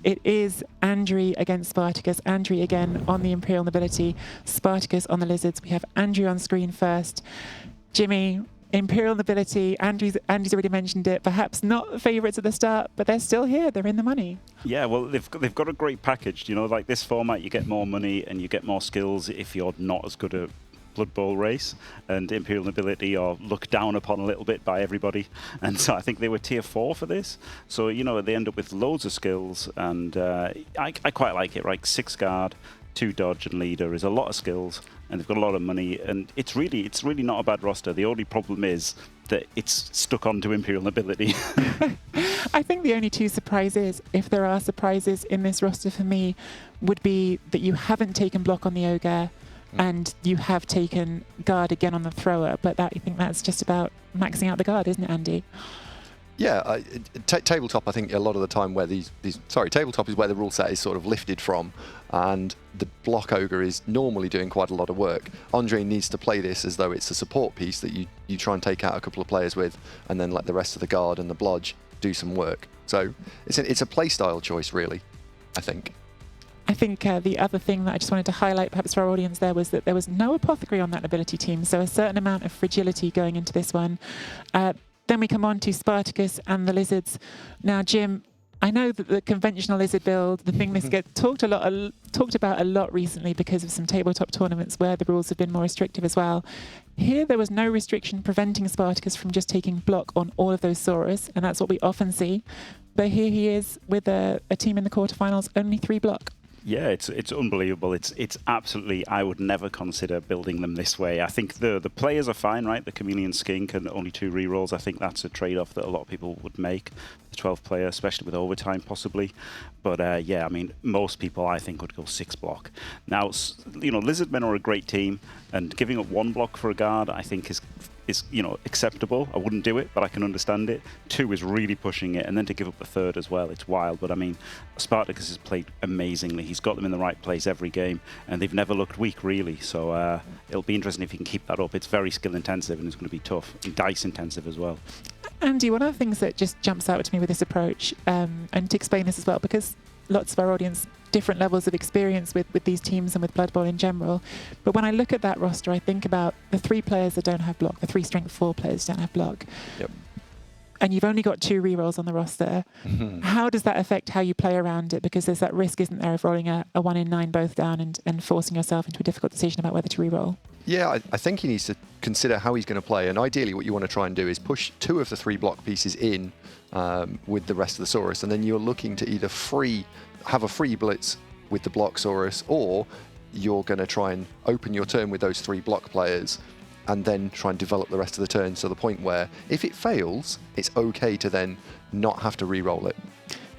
It is Andriy against Spartacus. Andriy again on the Imperial Nobility, Spartacus on the Lizards. We have Andriy on screen first. Jimmy, Imperial Nobility, Andrew's already mentioned it, perhaps not favourites at the start, but they're still here, they're in the money. Yeah, well, they've got a great package. You know, like this format, you get more money and you get more skills if you're not as good at Blood Bowl race, and Imperial Nobility are looked down upon a little bit by everybody, and so I think they were tier 4 for this. So, you know, they end up with loads of skills, and I quite like it, right? 6 guard, 2 dodge and leader is a lot of skills, and they've got a lot of money, and it's really not a bad roster. The only problem is that it's stuck onto Imperial Nobility. I think the only 2 surprises, if there are surprises in this roster for me, would be that you haven't taken block on the Ogre, and you have taken guard again on the thrower, but I think that's just about maxing out the guard, isn't it, Andy? Yeah, tabletop, I think a lot of the time where tabletop is where the rule set is sort of lifted from, and the block ogre is normally doing quite a lot of work. Andriy needs to play this as though it's a support piece that you try and take out a couple of players with, and then let the rest of the guard and the bludge do some work. So it's a playstyle choice, really, I think. I think the other thing that I just wanted to highlight perhaps for our audience there was that there was no apothecary on that nobility team, so a certain amount of fragility going into this one. Then we come on to Spartacus and the Lizards. Now, Jim, I know that the conventional Lizard build, the thing that's get talked about a lot recently because of some tabletop tournaments where the rules have been more restrictive as well. Here, there was no restriction preventing Spartacus from just taking block on all of those Saurus, and that's what we often see. But here he is with a team in the quarterfinals, only 3 block. Yeah, it's unbelievable. It's absolutely, I would never consider building them this way. I think the players are fine, right? The Chameleon Skink and only 2 rerolls. I think that's a trade-off that a lot of people would make. The 12 player, especially with overtime possibly. But yeah, I mean, most people I think would go 6 block. Now, you know, Lizardmen are a great team, and giving up 1 block for a guard I think is you know, acceptable. I wouldn't do it, but I can understand it. 2 is really pushing it, and then to give up a 3rd as well, it's wild. But I mean, Spartacus has played amazingly. He's got them in the right place every game, and they've never looked weak, really. So it'll be interesting if he can keep that up. It's very skill intensive, and it's going to be tough, and dice intensive as well. Andy, one of the things that just jumps out to me with this approach, and to explain this as well, because lots of our audience, different levels of experience with these teams and with Blood Bowl in general. But when I look at that roster, I think about the 3 players that don't have block, the 3 strength 4 players don't have block. Yep. And you've only got 2 rerolls on the roster. How does that affect how you play around it? Because there's that risk, isn't there, of rolling a 1 in 9 both down and forcing yourself into a difficult decision about whether to reroll? Yeah, I think he needs to consider how he's going to play, and ideally what you want to try and do is push 2 of the 3 block pieces in with the rest of the Saurus, and then you're looking to either have a free blitz with the block Saurus, or you're going to try and open your turn with those 3 block players and then try and develop the rest of the turn to the point where if it fails, it's okay to then not have to re-roll it.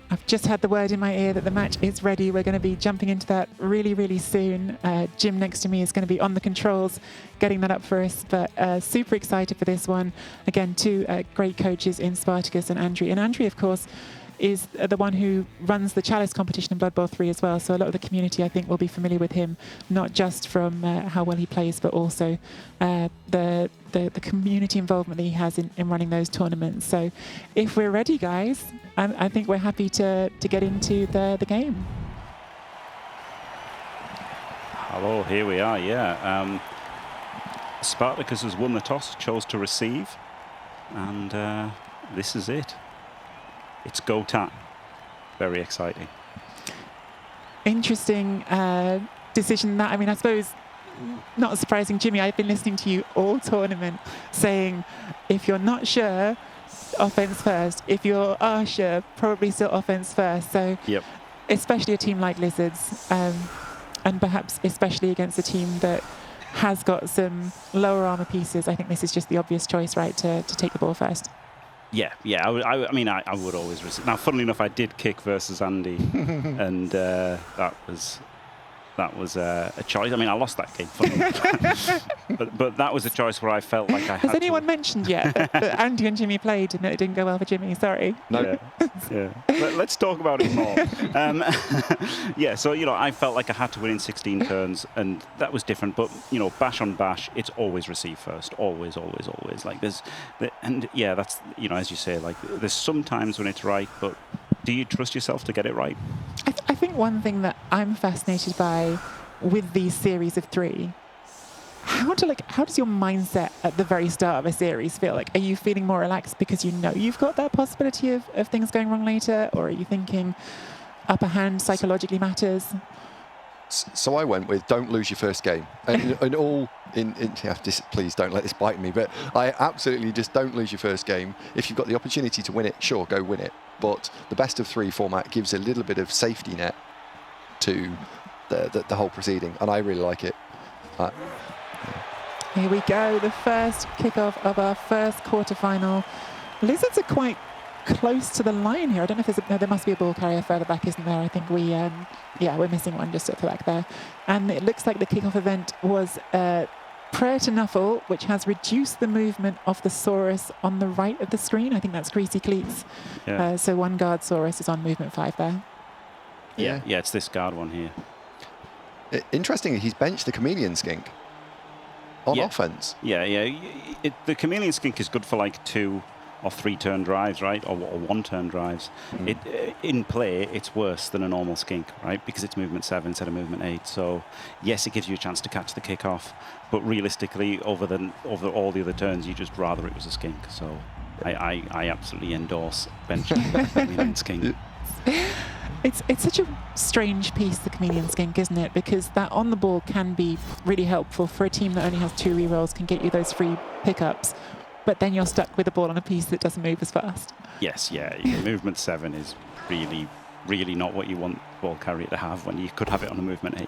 I've just had the word in my ear that the match is ready. We're going to be jumping into that really, really soon. Jim next to me is going to be on the controls, getting that up for us, but super excited for this one. Again, 2 great coaches in Spartacus and Andriy. And Andriy, of course, is the one who runs the Chalice competition in Blood Bowl 3 as well. So a lot of the community, I think, will be familiar with him, not just from how well he plays, but also the community involvement that he has in running those tournaments. So if we're ready, guys, I think we're happy to get into the game. Hello, here we are, yeah. Spartacus has won the toss, chose to receive, and this is it. It's go time. Very exciting. Interesting decision that, I mean, I suppose not surprising, Jimmy, I've been listening to you all tournament saying if you're not sure, offense first. If you are sure, probably still offense first. So yep. Especially a team like Lizards, and perhaps especially against a team that has got some lower armor pieces, I think this is just the obvious choice, right, to take the ball first. Yeah. I mean, I would always receive. Now, funnily enough, I did kick versus Andy, and that was a choice. I mean, I lost that game, funnily enough. but that was a choice where I felt like I had to. Has anyone mentioned yet that Andy and Jimmy played and it didn't go well for Jimmy? Sorry. No. Yeah. Let's talk about it more. Yeah, so, you know, I felt like I had to win in 16 turns, and that was different. But, you know, bash on bash, it's always receive first. Always. Like, and yeah, that's, you know, as you say, like, there's some times when it's right, but do you trust yourself to get it right? I think one thing that I'm fascinated by with these series of 3, how does your mindset at the very start of a series feel? Like, are you feeling more relaxed because you know you've got that possibility of things going wrong later, or are you thinking upper hand psychologically matters? So I went with don't lose your first game, and please don't let this bite me, but I absolutely just don't lose your first game. If you've got the opportunity to win it, sure, go win it. But the best of 3 format gives a little bit of safety net to the whole proceeding, and I really like it. Here we go, the first kickoff of our first quarterfinal. Lizards are quite close to the line here. I don't know if there must be a ball carrier further back, isn't there? I think we're missing one just at the back there. And it looks like the kickoff event was Prayer to Nuffle, which has reduced the movement of the Saurus on the right of the screen. I think that's Greasy Cleats. Yeah. So one guard Saurus is on movement 5 there. Yeah, it's this guard one here. Interestingly, he's benched the Chameleon Skink on offense. Yeah. The Chameleon Skink is good for like 2 or 3 turn drives, right? Or 1 turn drives. In play, it's worse than a normal skink, right? Because it's movement 7 instead of movement 8. So yes, it gives you a chance to catch the kickoff, but realistically, over all the other turns, you just rather it was a skink. So I absolutely endorse benching the Chameleon Skink. It's such a strange piece, the Chameleon Skink, isn't it? Because that on the ball can be really helpful for a team that only has 2 rerolls, can get you those free pickups. But then you're stuck with a ball on a piece that doesn't move as fast. Yes, yeah. Movement 7 is really, really not what you want ball carrier to have when you could have it on a movement 8.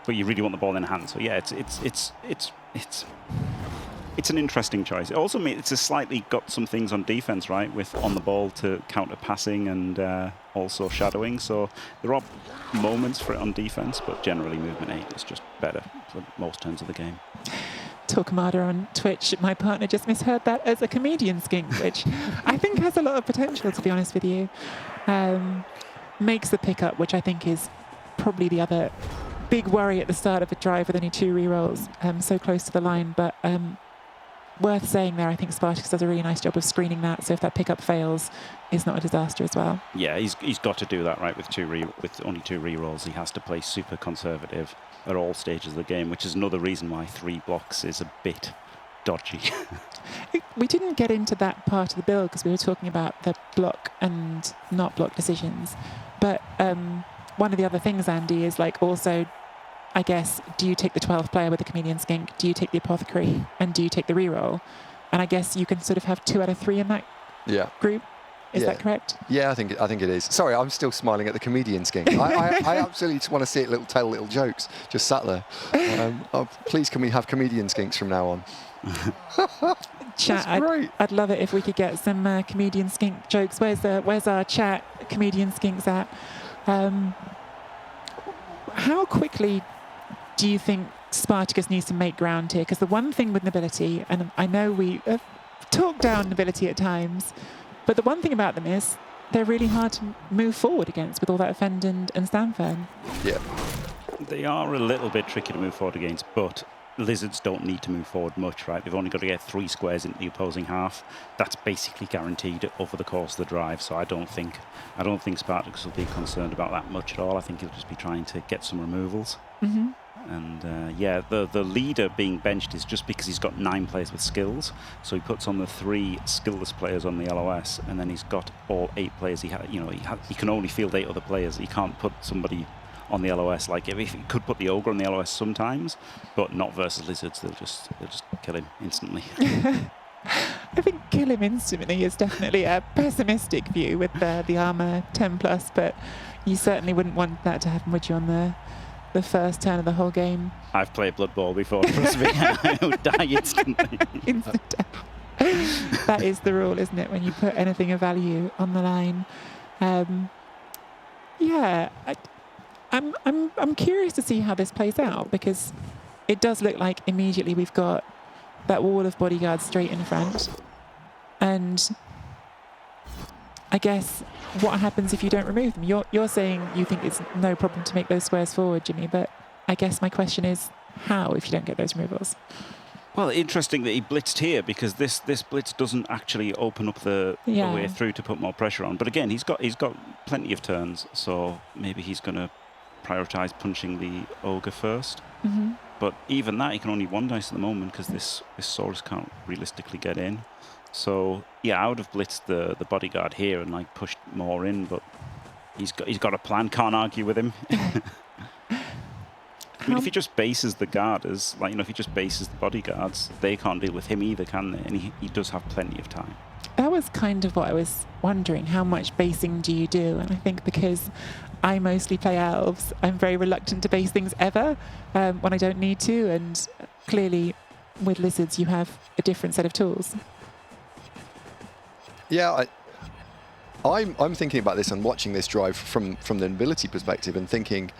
But you really want the ball in hand. So yeah, it's an interesting choice. It also means it's slightly got some things on defense, right, with on the ball to counter passing and also shadowing. So there are moments for it on defense, but generally movement 8 is just better for most turns of the game. Talkamada on Twitch, my partner just misheard that as a comedian skink, which I think has a lot of potential, to be honest with you. Makes the pickup, which I think is probably the other big worry at the start of a drive with only 2 rerolls, so close to the line. But worth saying there, I think Spartakus does a really nice job of screening that, so if that pickup fails, it's not a disaster as well. Yeah, he's got to do that, right, with only 2 rerolls. He has to play super conservative at all stages of the game, which is another reason why 3 blocks is a bit dodgy. We didn't get into that part of the build because we were talking about the block and not block decisions. But one of the other things, Andy, is like also, I guess, do you take the 12th player with the Chameleon Skink? Do you take the Apothecary? And do you take the reroll? And I guess you can sort of have 2 out of 3 in that group. Is that correct? Yeah, I think it is. Sorry, I'm still smiling at the Chameleon Skink. I absolutely just want to see it tell little jokes, just sat there. Please, can we have Chameleon Skinks from now on? Chat, I'd love it if we could get some Chameleon Skink jokes. Where's our chat Chameleon Skinks at? How quickly do you think Spartakus needs to make ground here? Because the one thing with Nobility, and I know we talk down Nobility at times, but the one thing about them is they're really hard to move forward against with all that Offend and Stanfern. Yeah. They are a little bit tricky to move forward against, but Lizards don't need to move forward much, right? They've only got to get 3 squares into the opposing half. That's basically guaranteed over the course of the drive, so I don't think Spartacus will be concerned about that much at all. I think he'll just be trying to get some removals. Mm-hmm. And the leader being benched is just because he's got 9 players with skills. So he puts on the 3 skillless players on the LOS, and then he's got all 8 players. He can only field 8 other players. He can't put somebody on the LOS. Like if he could put the ogre on the LOS sometimes, but not versus Lizards. They'll just kill him instantly. I think kill him instantly is definitely a pessimistic view with the armor 10+, but you certainly wouldn't want that to happen, would you, on the first turn of the whole game? I've played Blood Bowl before, trust me. I would die instantly. Instant death. That is the rule, isn't it, when you put anything of value on the line? I'm curious to see how this plays out, because it does look like immediately we've got that wall of bodyguards straight in front. And I guess what happens if you don't remove them? You're saying you think it's no problem to make those squares forward, Jimmy, but I guess my question is how if you don't get those removals? Well, interesting that he blitzed here because this blitz doesn't actually open up the way through to put more pressure on. But again, he's got plenty of turns, so maybe he's going to prioritise punching the ogre first. But even that, he can only one dice at the moment because this Saurus can't realistically get in. So yeah, I would have blitzed the bodyguard here and like pushed more in, but he's got a plan. Can't argue with him. I mean, if he just bases the guarders, like, if he just bases the bodyguards, they can't deal with him either, can they? And he does have plenty of time. That was kind of what I was wondering. How much basing do you do? And I think because I mostly play elves, I'm very reluctant to base things ever when I don't need to. And clearly, with lizards, you have a different set of tools. Yeah, I'm thinking about this and watching this drive from the nobility perspective and thinking,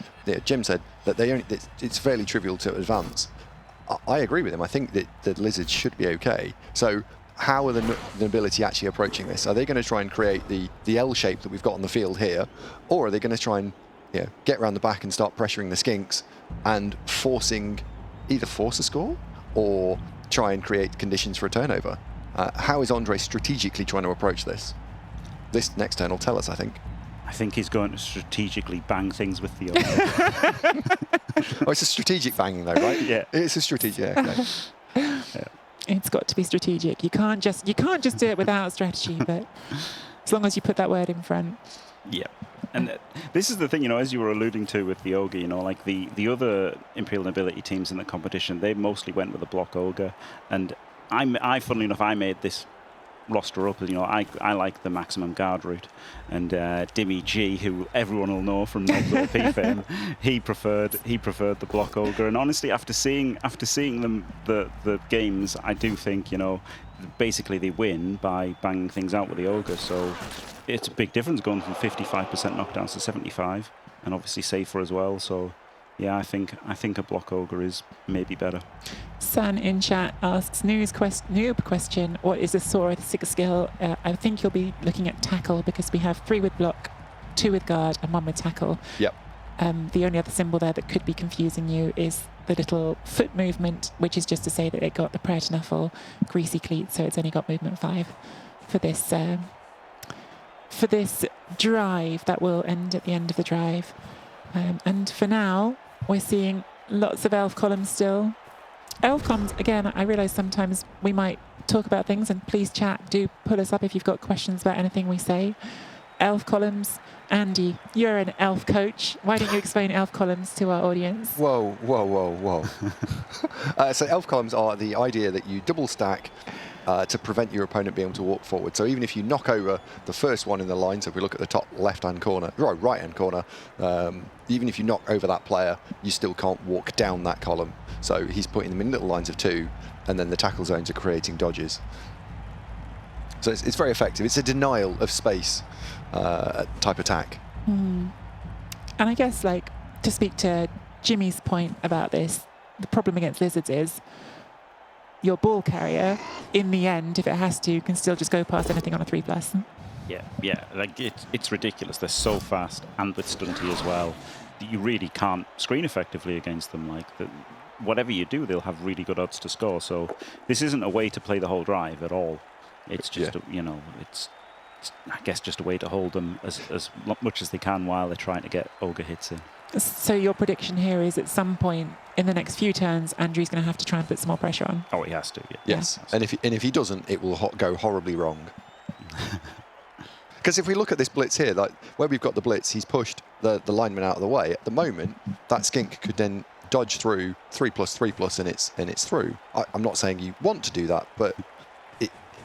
Jim said that it's fairly trivial to advance. I agree with him. I think that the lizards should be okay. So how are the nobility actually approaching this? Are they going to try and create the L shape that we've got on the field here, or are they going to try and get around the back and start pressuring the skinks and either force a score or try and create conditions for a turnover? How is Andriy strategically trying to approach this? This next turn will tell us, I think. I think he's going to strategically bang things with the ogre. Oh, it's a strategic banging, though, right? Yeah. It's a strategic. Yeah, okay. It's got to be strategic. You can't just do it without strategy, but as long as you put that word in front. Yeah. And this is the thing, as you were alluding to with the ogre, like the other Imperial Nobility teams in the competition, they mostly went with a block ogre. And funnily enough, I made this roster up. I like the maximum guard route, and Dimmy G, who everyone will know from P fame, he preferred the block ogre. And honestly, after seeing them the games, I do think basically they win by banging things out with the ogre. So it's a big difference going from 55% knockdowns to 75, and obviously safer as well. So yeah, I think a block ogre is maybe better. San in chat asks, noob question, what is a Saur with 6 skill? I think you'll be looking at tackle because we have 3 with block, 2 with guard, and 1 with tackle. Yep. The only other symbol there that could be confusing you is the little foot movement, which is just to say that it got the prayer to Nuffle greasy cleat, so it's only got movement 5 for this drive that will end at the end of the drive. And for now, we're seeing lots of elf columns still. Elf columns, again, I realise sometimes we might talk about things, and please chat, do pull us up if you've got questions about anything we say. Elf columns. Andy, you're an elf coach. Why don't you explain elf columns to our audience? Whoa. So elf columns are the idea that you double stack to prevent your opponent being able to walk forward. So even if you knock over the first one in the line, so if we look at the top left-hand corner, right-hand corner, even if you knock over that player, you still can't walk down that column. So he's putting them in little lines of 2, and then the tackle zones are creating dodges. So it's very effective. It's a denial of space type attack. And I guess, to speak to Jimmy's point about this, the problem against lizards is your ball carrier, in the end, if it has to, can still just go past anything on a 3+. Yeah. It's ridiculous. They're so fast, and with stunty as well. You really can't screen effectively against them. Whatever you do, they'll have really good odds to score. So this isn't a way to play the whole drive at all. It's just it's I guess just a way to hold them as much as they can while they're trying to get ogre hits in. So your prediction here is at some point in the next few turns, Andrew's going to have to try and put some more pressure on. Oh, he has to. Yeah. Yes, and if he doesn't, it will go horribly wrong. Because if we look at this blitz here, where we've got the blitz, he's pushed the lineman out of the way. At the moment, that skink could then dodge through 3+3+, and it's through. I'm not saying you want to do that, but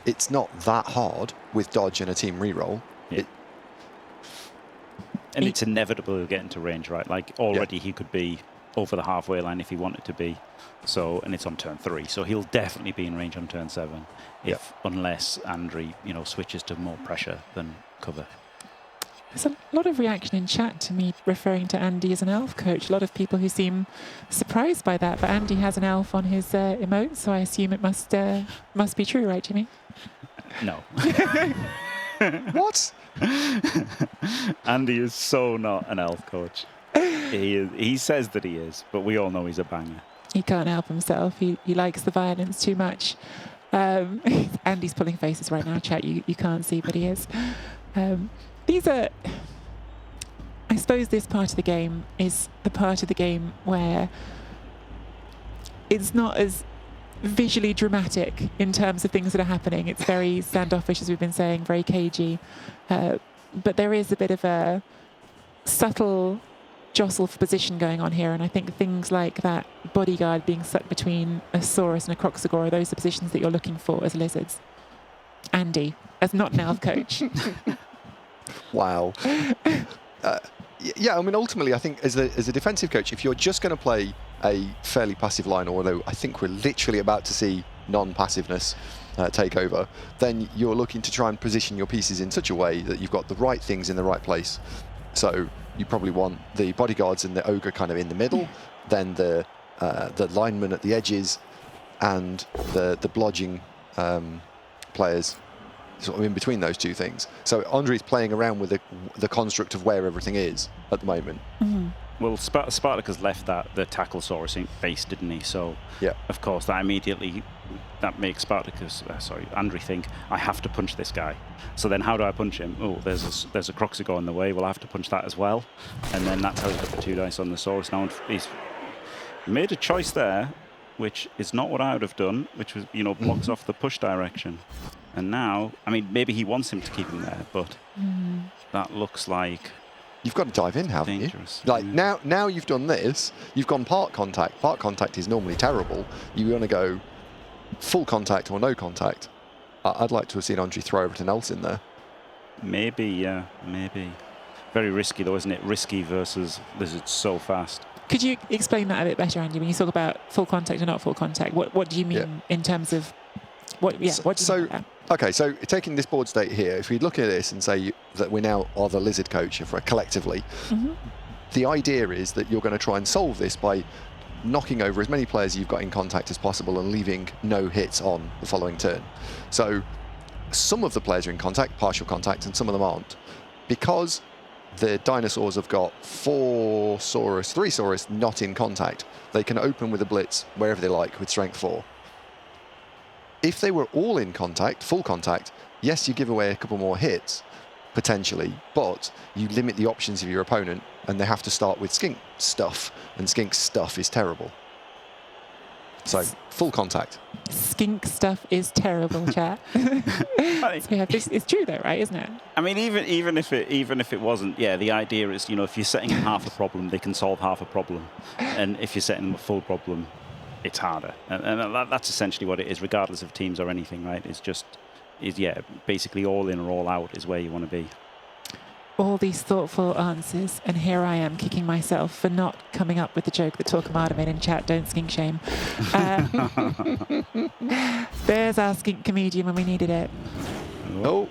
it's not that hard with dodge and a team reroll. Yeah. And it's inevitable he'll get into range, right? Already he could be over the halfway line if he wanted to be. So, and it's on turn 3, so he'll definitely be in range on turn 7, unless Andriy, switches to more pressure than cover. There's a lot of reaction in chat to me referring to Andy as an elf coach. A lot of people who seem surprised by that. But Andy has an elf on his emote, so I assume it must be true, right, Jimmy? No. What? Andy is so not an elf coach. He says that he is, but we all know he's a banger. He can't help himself. He likes the violence too much. Andy's pulling faces right now, chat. You can't see, but he is. These are... I suppose this part of the game is the part of the game where it's not as visually dramatic in terms of things that are happening. It's very standoffish, as we've been saying, very cagey. But there is a bit of a subtle jostle for position going on here, and I think things like that bodyguard being stuck between a Saurus and a Croxagore are those the positions that you're looking for as lizards. Andy, as not an elf coach. Wow. Yeah, I mean, ultimately, I think as a defensive coach, if you're just going to play a fairly passive line, although I think we're literally about to see non-passiveness take over, then you're looking to try and position your pieces in such a way that you've got the right things in the right place. So you probably want the bodyguards and the ogre kind of in the middle, then the linemen at the edges, and the blodging players sort of in between those two things. So Andriy's playing around with the construct of where everything is at the moment. Mm-hmm. Well, Spartacus left the tackle Saurus base, didn't he? So, yeah, of course, that immediately makes Andriy think, I have to punch this guy. So then how do I punch him? Oh, there's a Croxagore in the way. Well, I have to punch that as well. And then that's how he's got the 2 dice on the Saurus. Now he's made a choice there, which is not what I would have done, which was, blocks off the push direction. And now, I mean, maybe he wants him to keep him there, but that looks like... You've got to dive in, haven't dangerous. You? Like, now you've done this, you've gone part contact. Part contact is normally terrible. You want to go full contact or no contact. I'd like to have seen Andriy throw everything else in there. Maybe, yeah, maybe. Very risky, though, isn't it? Risky versus lizards so fast. Could you explain that a bit better, Andy, when you talk about full contact or not full contact? What do you mean in terms of... What do you mean by that? Okay, so taking this board state here, if we look at this and say that we now are the lizard coach collectively, the idea is that you're going to try and solve this by knocking over as many players you've got in contact as possible and leaving no hits on the following turn. So some of the players are in contact, partial contact, and some of them aren't. Because the dinosaurs have got 3 Saurus not in contact, they can open with a blitz wherever they like with strength 4. If they were all in contact, full contact, yes, you give away a couple more hits, potentially, but you limit the options of your opponent, and they have to start with skink stuff, and skink stuff is terrible. So, full contact. Skink stuff is terrible, chat. It's true though, right, isn't it? I mean, even if it wasn't, yeah, the idea is, if you're setting them half a problem, they can solve half a problem. And if you're setting them a full problem, it's harder, and that's essentially what it is, regardless of teams or anything, right? Basically all in or all out is where you want to be. All these thoughtful answers, and here I am kicking myself for not coming up with the joke that Torquemada made in chat, don't skink shame. There's our skink comedian when we needed it. Oh.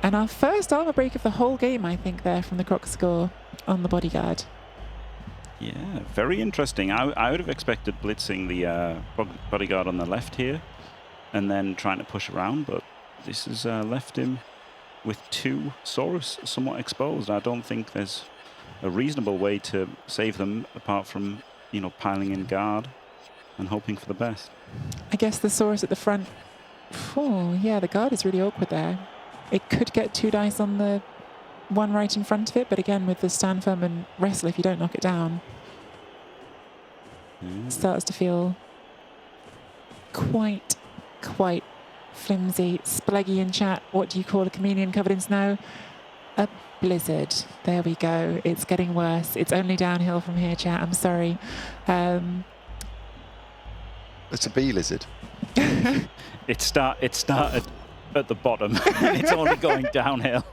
And our first armor break of the whole game, I think, there from the Croxagore on the bodyguard. Yeah, very interesting. I would have expected blitzing the bodyguard on the left here and then trying to push around, but this has left him with 2 Saurus somewhat exposed. I don't think there's a reasonable way to save them apart from, piling in guard and hoping for the best. I guess the Saurus at the front. Oh, yeah, the guard is really awkward there. It could get 2 dice on the one right in front of it, but again, with the stand firm and wrestle, if you don't knock it down, it starts to feel quite flimsy. Spleggy in chat, what do you call a chameleon covered in snow? A blizzard. There we go. It's getting worse. It's only downhill from here, chat. I'm sorry. It's a bee lizard. It started at the bottom, and it's only going downhill.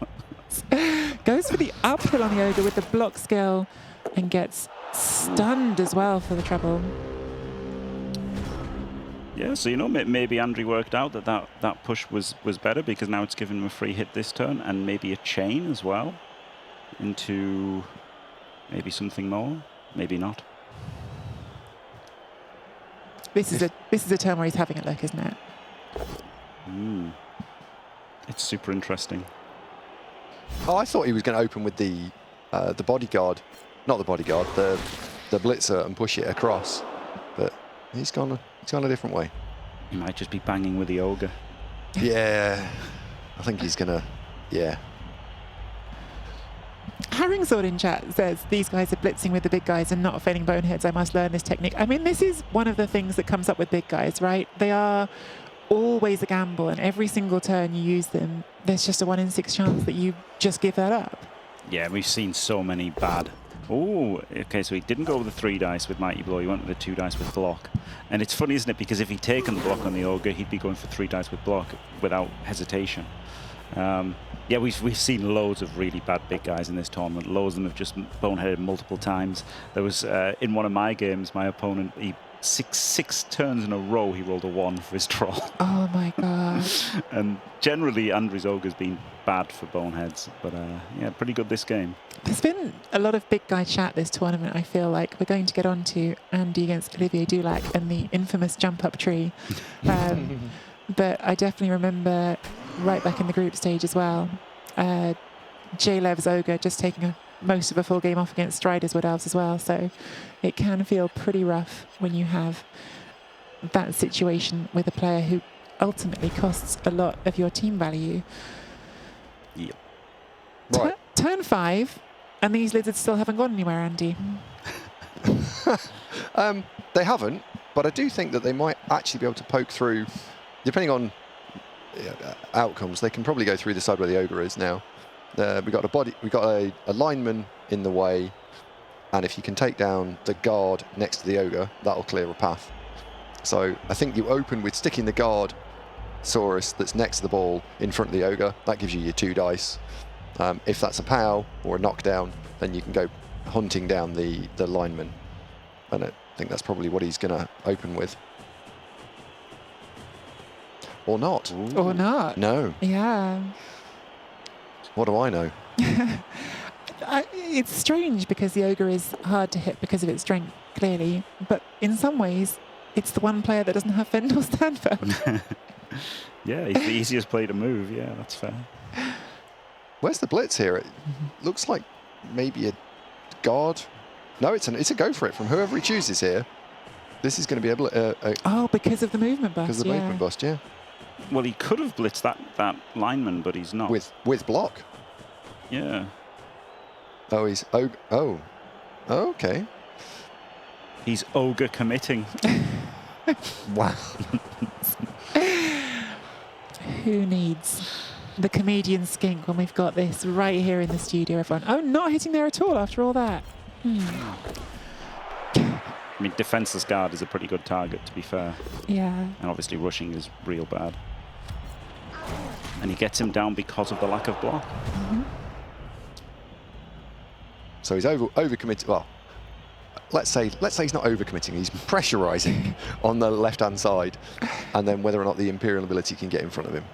Goes for the uphill on the ogre with the block skill and gets stunned as well for the trouble. Yeah, so maybe Andriy worked out that push was better, because now it's given him a free hit this turn and maybe a chain as well into maybe something more, maybe not. This is a turn where he's having a look, isn't it? It's super interesting. Oh, I thought he was going to open with the bodyguard not the bodyguard, the blitzer, and push it across. But he's gone a different way. He might just be banging with the ogre. Yeah, I think he's gonna. Yeah. Herringsword in chat says these guys are blitzing with the big guys and not failing boneheads. I must learn this technique. I mean, this is one of the things that comes up with big guys, right? They are always a gamble, and every single turn you use them, there's just a 1 in 6 chance that you just give that up. Yeah, we've seen so many bad. Oh, okay, so he didn't go with the 3 dice with Mighty Blow, he went with the 2 dice with block. And it's funny, isn't it, because if he'd taken the block on the ogre, he'd be going for 3 dice with block without hesitation. Yeah, we've seen loads of really bad big guys in this tournament. Loads of them have just boneheaded multiple times. There was, in one of my games, my opponent, he six turns in a row, he rolled a 1 for his troll. Oh my god. And generally, Andriy's ogre's been bad for boneheads, but yeah, pretty good this game. There's been a lot of big guy chat this tournament, I feel like. We're going to get on to Andy against Olivier Dulac and the infamous jump-up tree. But I definitely remember right back in the group stage as well, J-Lev's ogre just taking most of a full game off against Strider's Wood Elves as well. So it can feel pretty rough when you have that situation with a player who ultimately costs a lot of your team value. Yep. Right. Turn 5, and these lizards still haven't gone anywhere, Andy. They haven't, but I do think that they might actually be able to poke through, depending on outcomes. They can probably go through the side where the ogre is now. We got a lineman in the way, and if you can take down the guard next to the ogre, that'll clear a path. So I think you open with sticking the guard Saurus that's next to the ball in front of the ogre. That gives you your 2 dice. If that's a POW or a knockdown, then you can go hunting down the lineman. And I think that's probably what he's going to open with. Or not. Ooh. Or not. No. Yeah. What do I know? It's strange because the ogre is hard to hit because of its strength, clearly. But in some ways, it's the one player that doesn't have fend or stand firm. Yeah, he's the easiest player to move. Yeah, that's fair. Where's the blitz here? It looks like maybe a guard. No, it's a go for it from whoever he chooses here. This is going to be able to... Oh, because of the movement bust. because of the movement bust, yeah. Well, he could have blitzed that lineman, but he's not. With block. Yeah. Oh, he's... Oh, okay. He's ogre committing. Wow. Who needs the comedian skink when we've got this right here in the studio, everyone? Oh, not hitting there at all after all that. I mean, defenseless guard is a pretty good target, to be fair. Yeah. And obviously rushing is real bad. And he gets him down because of the lack of block. So he's overcommitted. Well, let's say he's not overcommitting. He's pressurizing on the left-hand side, and then whether or not the Imperial Nobility can get in front of him.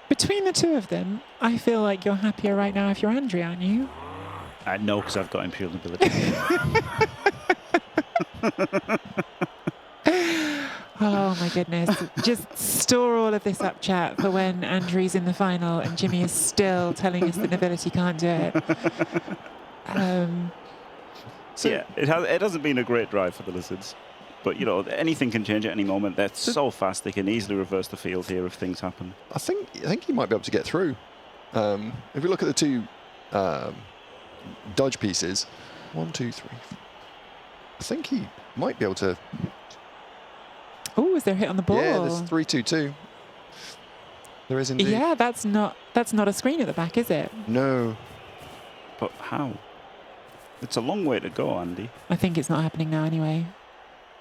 Between the two of them, I feel like you're happier right now if you're Andriy, aren't you? No, because I've got Imperial Nobility. Oh my goodness. Just store all of this up, chat, for when Andriy's in the final and Jimmy is still telling us that Nobility can't do it. Yeah, it hasn't been a great drive for the Lizards. But, you know, anything can change at any moment. They're so fast, they can easily reverse the field here if things happen. I think he might be able to get through. If we look at the 2 dodge pieces, 1, 2, 3. I think he might be able to... Oh, is there a hit on the ball? Yeah, there's 3, 2, 2. There is indeed. Yeah, that's not a screen at the back, is it? No. But how? It's a long way to go, Andy. I think it's not happening now anyway.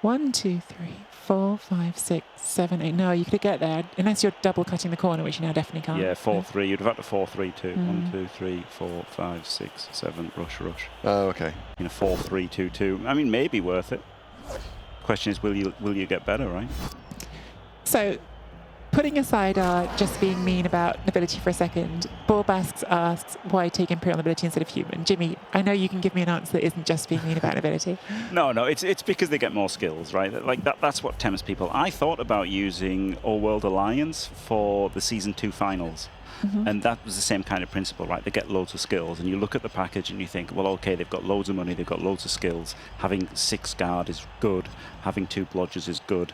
1, 2, 3, 4, 5, 6, 7, 8. No, you could get there unless you're double cutting the corner, which you now definitely can't. Yeah, 4-3. You'd have had to 4-3-2. 1, 2, 3, 4, 5, 6, 7. Rush. Oh, okay. You know, 4-3-2-2. I mean, maybe worth it. Question is, will you get better, right? So putting aside our just being mean about nobility for a second, Borbasks asks why take Imperial Nobility instead of human. Jimmy, I know you can give me an answer that isn't just being mean about nobility. No, it's because they get more skills, right? Like that's what tempts people. I thought about using All World Alliance for the Season 2 finals. And that was the same kind of principle, right? They get loads of skills, and you look at the package and you think, well, okay, they've got loads of money, they've got loads of skills. Having 6 guard is good. Having 2 blodgers is good.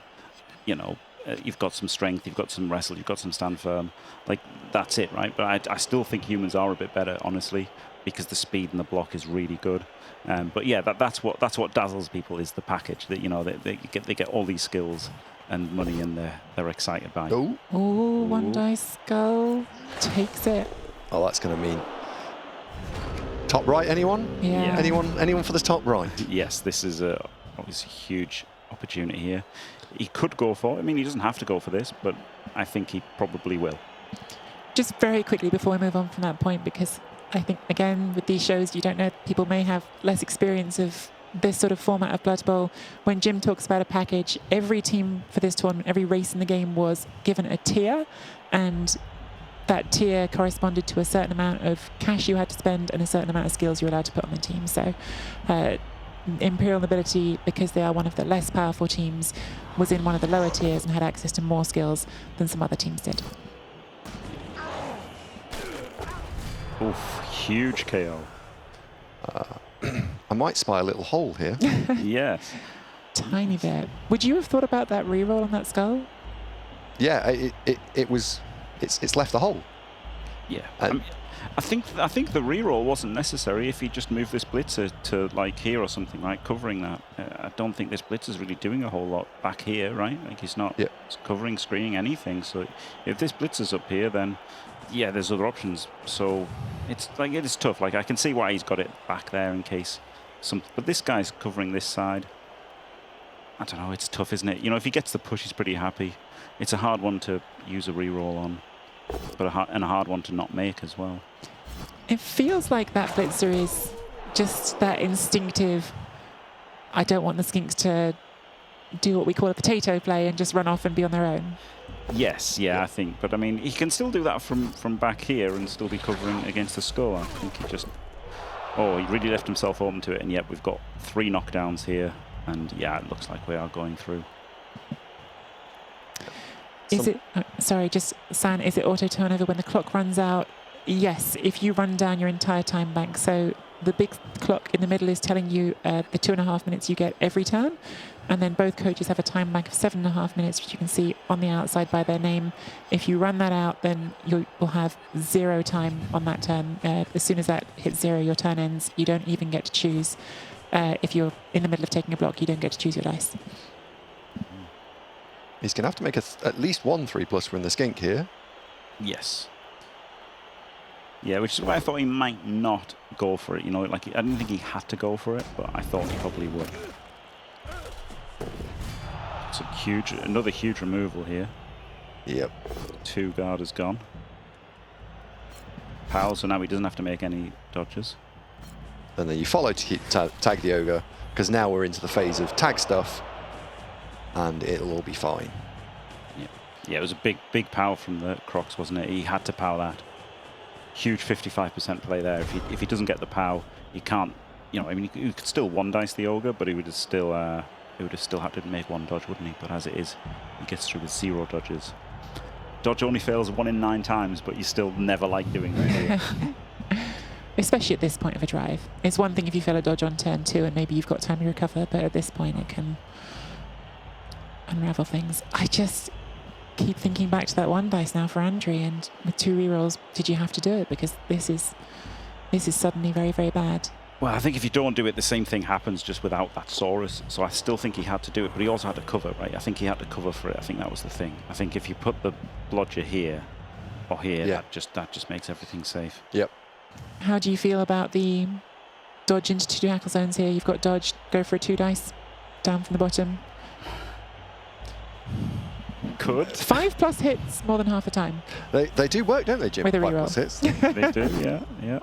You know, you've got some strength, you've got some wrestle, you've got some stand firm. Like, that's it, right? But I still think humans are a bit better, honestly, because the speed and the block is really good. But yeah, that's what dazzles people is the package. That, you know, they get all these skills and money, and they're excited by. Oh, one dice skull takes it. oh, that's going to mean top right. Anyone? Yeah. Anyone for the top right? Yes, this is obviously a huge opportunity here. He could go for it. I mean, he doesn't have to go for this, but I think he probably will. Just very quickly before we move on from that point, because I think, again, with these shows, you don't know, people may have less experience of this sort of format of Blood Bowl. When Jim talks about a package, every team for this tournament, every race in the game was given a tier, and that tier corresponded to a certain amount of cash you had to spend and a certain amount of skills you're allowed to put on the team. So Imperial Nobility, because they are one of the less powerful teams, was in one of the lower tiers and had access to more skills than some other teams did. Oof, huge KO. I might spy a little hole here. Yes. Tiny bit. Would you have thought about that reroll on that skull? Yeah, it's left the hole. Yeah. I think the reroll wasn't necessary if he just moved this blitzer to like here or something, right, covering that. I don't think this blitzer's really doing a whole lot back here, right? Like he's not covering, screening anything. So if this blitzer's up here, then yeah, there's other options. So it's like it is tough. Like I can see why he's got it back there in case something. But this guy's covering this side. I don't know. It's tough, isn't it? You know, if he gets the push, he's pretty happy. It's a hard one to use a reroll on, but a hard one to not make as well. It feels like that blitzer is just that instinctive, I don't want the skinks to do what we call a potato play and just run off and be on their own. Yes, yeah, I think. But I mean, he can still do that from back here and still be covering against the skull. I think he just... Oh, he really left himself open to it, and yet we've got 3 knockdowns here. And yeah, it looks like we are going through. Is it... sorry, just San, is it auto turnover when the clock runs out? Yes, if you run down your entire time bank. So the big clock in the middle is telling you the 2.5 minutes you get every turn. And then both coaches have a time bank of 7.5 minutes, which you can see on the outside by their name. If you run that out, then you will have 0 time on that turn. As soon as that hits 0, your turn ends. You don't even get to choose. If you're in the middle of taking a block, you don't get to choose your dice. He's going to have to make at least 1 3+ from the skink here. Yes. Yeah, which is why I thought he might not go for it. You know, like I didn't think he had to go for it, but I thought he probably would. It's another huge removal here. Yep. 2 guard is gone. Pal, so now he doesn't have to make any dodges. And then you follow to tag the ogre, because now we're into the phase of tag stuff, and it'll all be fine. Yeah, it was a big power from the Crocs, wasn't it? He had to power that. Huge 55% play there. If he doesn't get the pow, he can't. You know, I mean, he could still 1-dice the ogre, but he would have still had to make 1 dodge, wouldn't he? But as it is, he gets through with 0 dodges. Dodge only fails 1 in 9 times, but you still never like doing that. Especially at this point of a drive. It's one thing if you fail a dodge on turn 2 and maybe you've got time to recover, but at this point it can unravel things. I just keep thinking back to that 1 dice now for Andriy, and with 2 rerolls, did you have to do it? Because this is suddenly very, very bad. Well, I think if you don't do it, the same thing happens just without that Saurus. So I still think he had to do it, but he also had to cover, right? I think he had to cover for it. I think that was the thing. I think if you put the blodger here or here, that just makes everything safe. Yep. How do you feel about the dodge into 2 tackle zones here? You've got dodge, go for a 2 dice, down from the bottom. Could. 5+ hits more than half the time. They do work, don't they, Jim? With a 5+ hits. They do, yeah.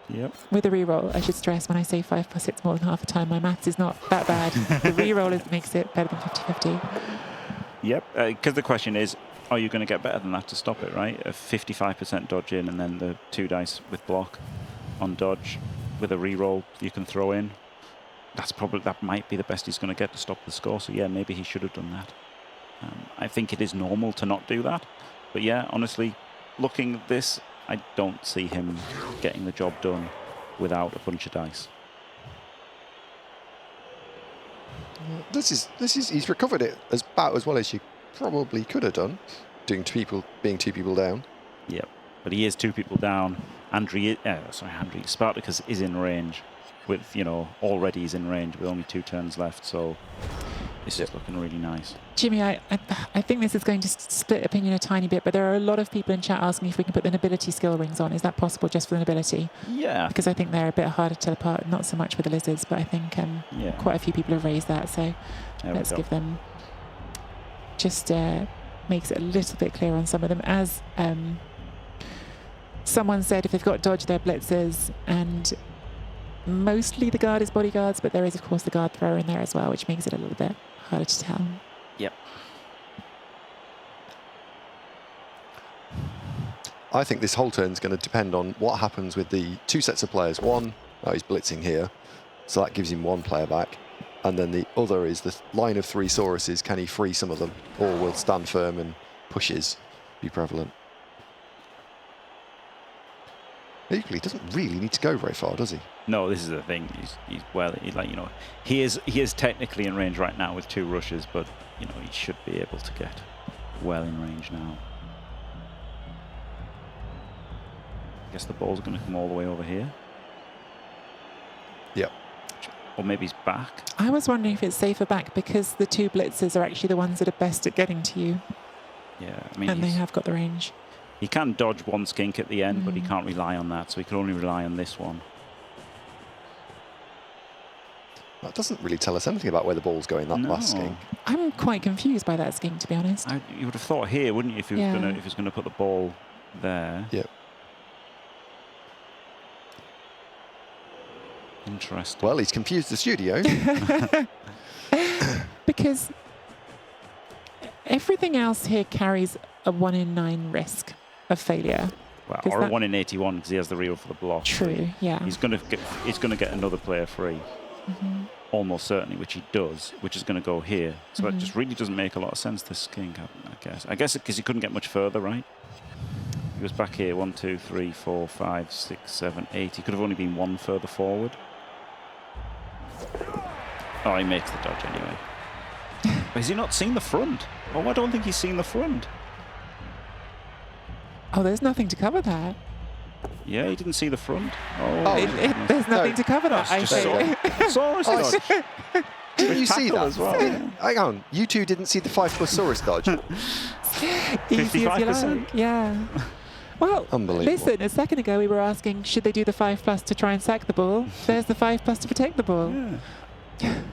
Yep. With a reroll, I should stress when I say 5+ hits more than half the time, my maths is not that bad. The reroll makes it better than 50-50. Yep, because the question is, are you going to get better than that to stop it, right? A 55% dodge in and then the 2 dice with block on dodge with a reroll you can throw in. That might be the best he's going to get to stop the score. So yeah, maybe he should have done that. I think it is normal to not do that. But yeah, honestly, looking at this, I don't see him getting the job done without a bunch of dice. He's recovered it about as well as you probably could have done, being 2 people down. Yep, but he is 2 people down. Andriy, Spartakus is in range with, already he's in range with only 2 turns left, so this is looking really nice. Jimmy, I think this is going to split opinion a tiny bit, but there are a lot of people in chat asking if we can put the nobility skill rings on. Is that possible just for the nobility? Yeah. Because I think they're a bit harder to tell apart, not so much with the lizards, but I think quite a few people have raised that, so let's give them... Just makes it a little bit clearer on some of them. As someone said, if they've got dodge, they're blitzers, and mostly the guard is bodyguards, but there is, of course, the guard thrower in there as well, which makes it a little bit harder to tell. Yep. I think this whole turn is going to depend on what happens with the 2 sets of players. One, he's blitzing here, so that gives him 1 player back. And then the other is the line of 3 Sauruses. Can he free some of them? Or will stand firm and pushes be prevalent? Equally, he doesn't really need to go very far, does he? No, this is the thing. He is technically in range right now with 2 rushes, but he should be able to get well in range now. I guess the ball's going to come all the way over here. Yep. Or maybe he's back. I was wondering if it's safer back because the 2 blitzers are actually the ones that are best at getting to you. Yeah, I mean, and they have got the range. He can dodge 1 skink at the end, but he can't rely on that, so he can only rely on this one. That doesn't really tell us anything about where the ball's going, that last skink. I'm quite confused by that skink, to be honest. You would have thought here, wouldn't you, if he was going to put the ball there? Yep. Interesting. Well, he's confused the studio. Because everything else here carries a 1 in 9 risk of failure. Well, or a 1 in 81 because he has the reroll for the block. True, yeah. He's going to get another player free. Almost certainly, which he does, which is going to go here. So it just really doesn't make a lot of sense, this skink, I guess. I guess because he couldn't get much further, right? He was back here, 1, 2, 3, 4, 5, 6, 7, 8. He could have only been 1 further forward. Oh, he makes the dodge anyway. Has he not seen the front? Oh, I don't think he's seen the front. Oh, there's nothing to cover that. Yeah, he didn't see the front. There's nothing to cover that, I think. Saurus dodge. Didn't you see that as well? Hang on, you 2 didn't see the 5+ Saurus dodge? Easy as you like. Yeah. Well, listen, a second ago we were asking, should they do the 5+ to try and sack the ball? There's the 5+ to protect the ball. Yeah.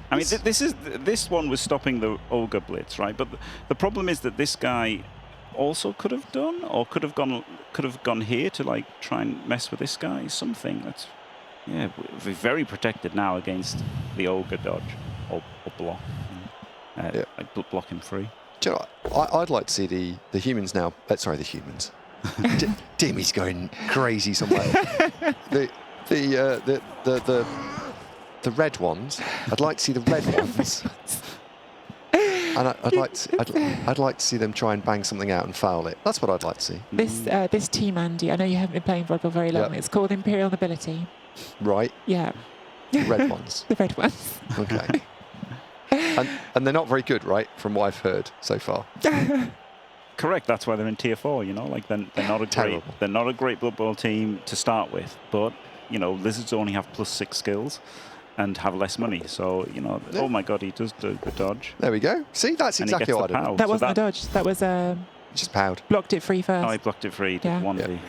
I mean, this one was stopping the ogre blitz, right? But the problem is that this guy also could have done, or could have gone here to try and mess with this guy. Something that's we're very protected now against the ogre dodge or block. Block him free. Do you know, I'd like to see the humans now. Sorry, the humans. Dimmy's going crazy somewhere. The red ones. I'd like to see the red ones. And I'd like to see them try and bang something out and foul it. That's what I'd like to see. This team, Andy, I know you haven't been playing volleyball very long. It's called Imperial Nobility. Right. Yeah. The red ones. The red ones. Okay. And they're not very good, right? From what I've heard so far. Correct. That's why they're in Tier 4. They're not a great Blood Bowl team to start with, but Lizards only have +6 skills and have less money. So, oh my God, he does the dodge. There we go. See, that's exactly what I did. That wasn't a dodge. That was just powed. Blocked it free first. Oh, he blocked it free. Did 1v. Yep.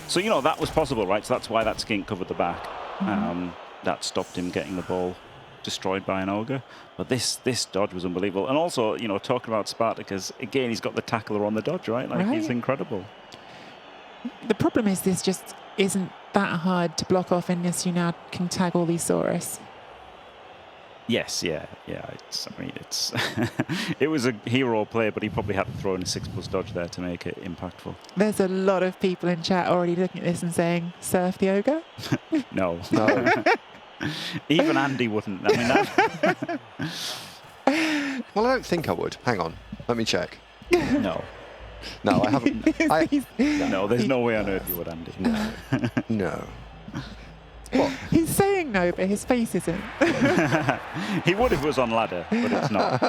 So, that was possible, right? So that's why that skink covered the back. That stopped him getting the ball destroyed by an ogre. But this dodge was unbelievable. And also, talking about Spartacus, again, he's got the tackler on the dodge, right? He's incredible. The problem is this just isn't that hard to block off unless you now can tag all these Saurus. Yes, yeah. I mean, it's it was a hero play, but he probably had to throw in a 6+ dodge there to make it impactful. There's a lot of people in chat already looking at this and saying, "Surf the ogre." No. No. Even Andy wouldn't. I mean, that, Well, I don't think I would. Hang on. Let me check. no. No, I haven't. No, there's no way on earth you would, Andy. No. No. What? He's saying no, but his face isn't. He would if it was on ladder, but it's not.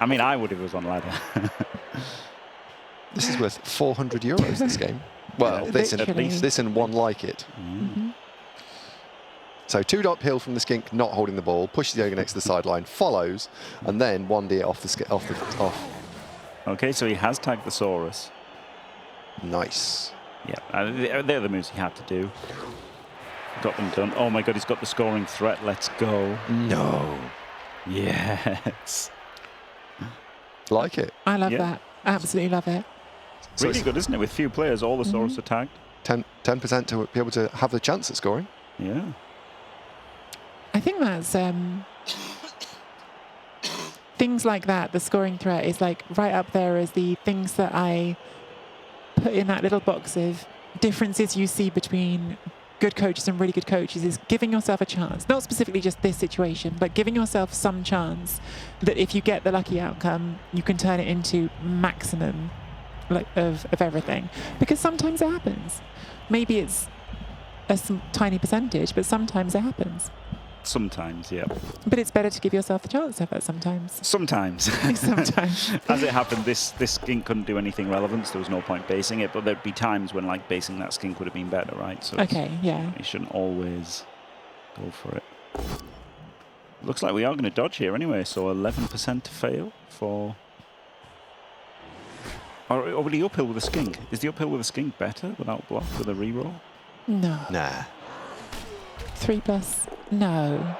I mean, I would if it was on ladder. This is worth 400 euros, this game. Well, this and Literally. this and one like it. Mm-hmm. So 2 uphill from the skink, not holding the ball, pushes the ogre next to the sideline, follows, and then 1D off the off. Okay, so he has tagged the Saurus. Nice. Yeah, they're the moves he had to do. Got them done. Oh my god, he's got the scoring threat. Let's go. No. Yes. Like it. I love Yeah. that. Absolutely love it. So Really it's good, isn't it? With few players, all the Saurus are tagged. 10% to be able to have the chance at scoring. Yeah. I think that's things like that. The scoring threat is like right up there as the things that I put in that little box of differences you see between good coaches and really good coaches. Is giving yourself a chance, not specifically just this situation, but giving yourself some chance that if you get the lucky outcome, you can turn it into maximum of everything. Because sometimes it happens. Maybe it's a tiny percentage, but sometimes it happens. Sometimes, yeah. But it's better to give yourself the chance of it sometimes. Sometimes. Sometimes. As it happened, this skink couldn't do anything relevant, so there was no point basing it, but there'd be times when like basing that skink would have been better, right? So Okay, yeah. you shouldn't always go for it. Looks like we are going to dodge here anyway, so 11% to fail for... Or will he uphill with a skink? Is the uphill with a skink better without block with a reroll? No. Nah. 3+. No.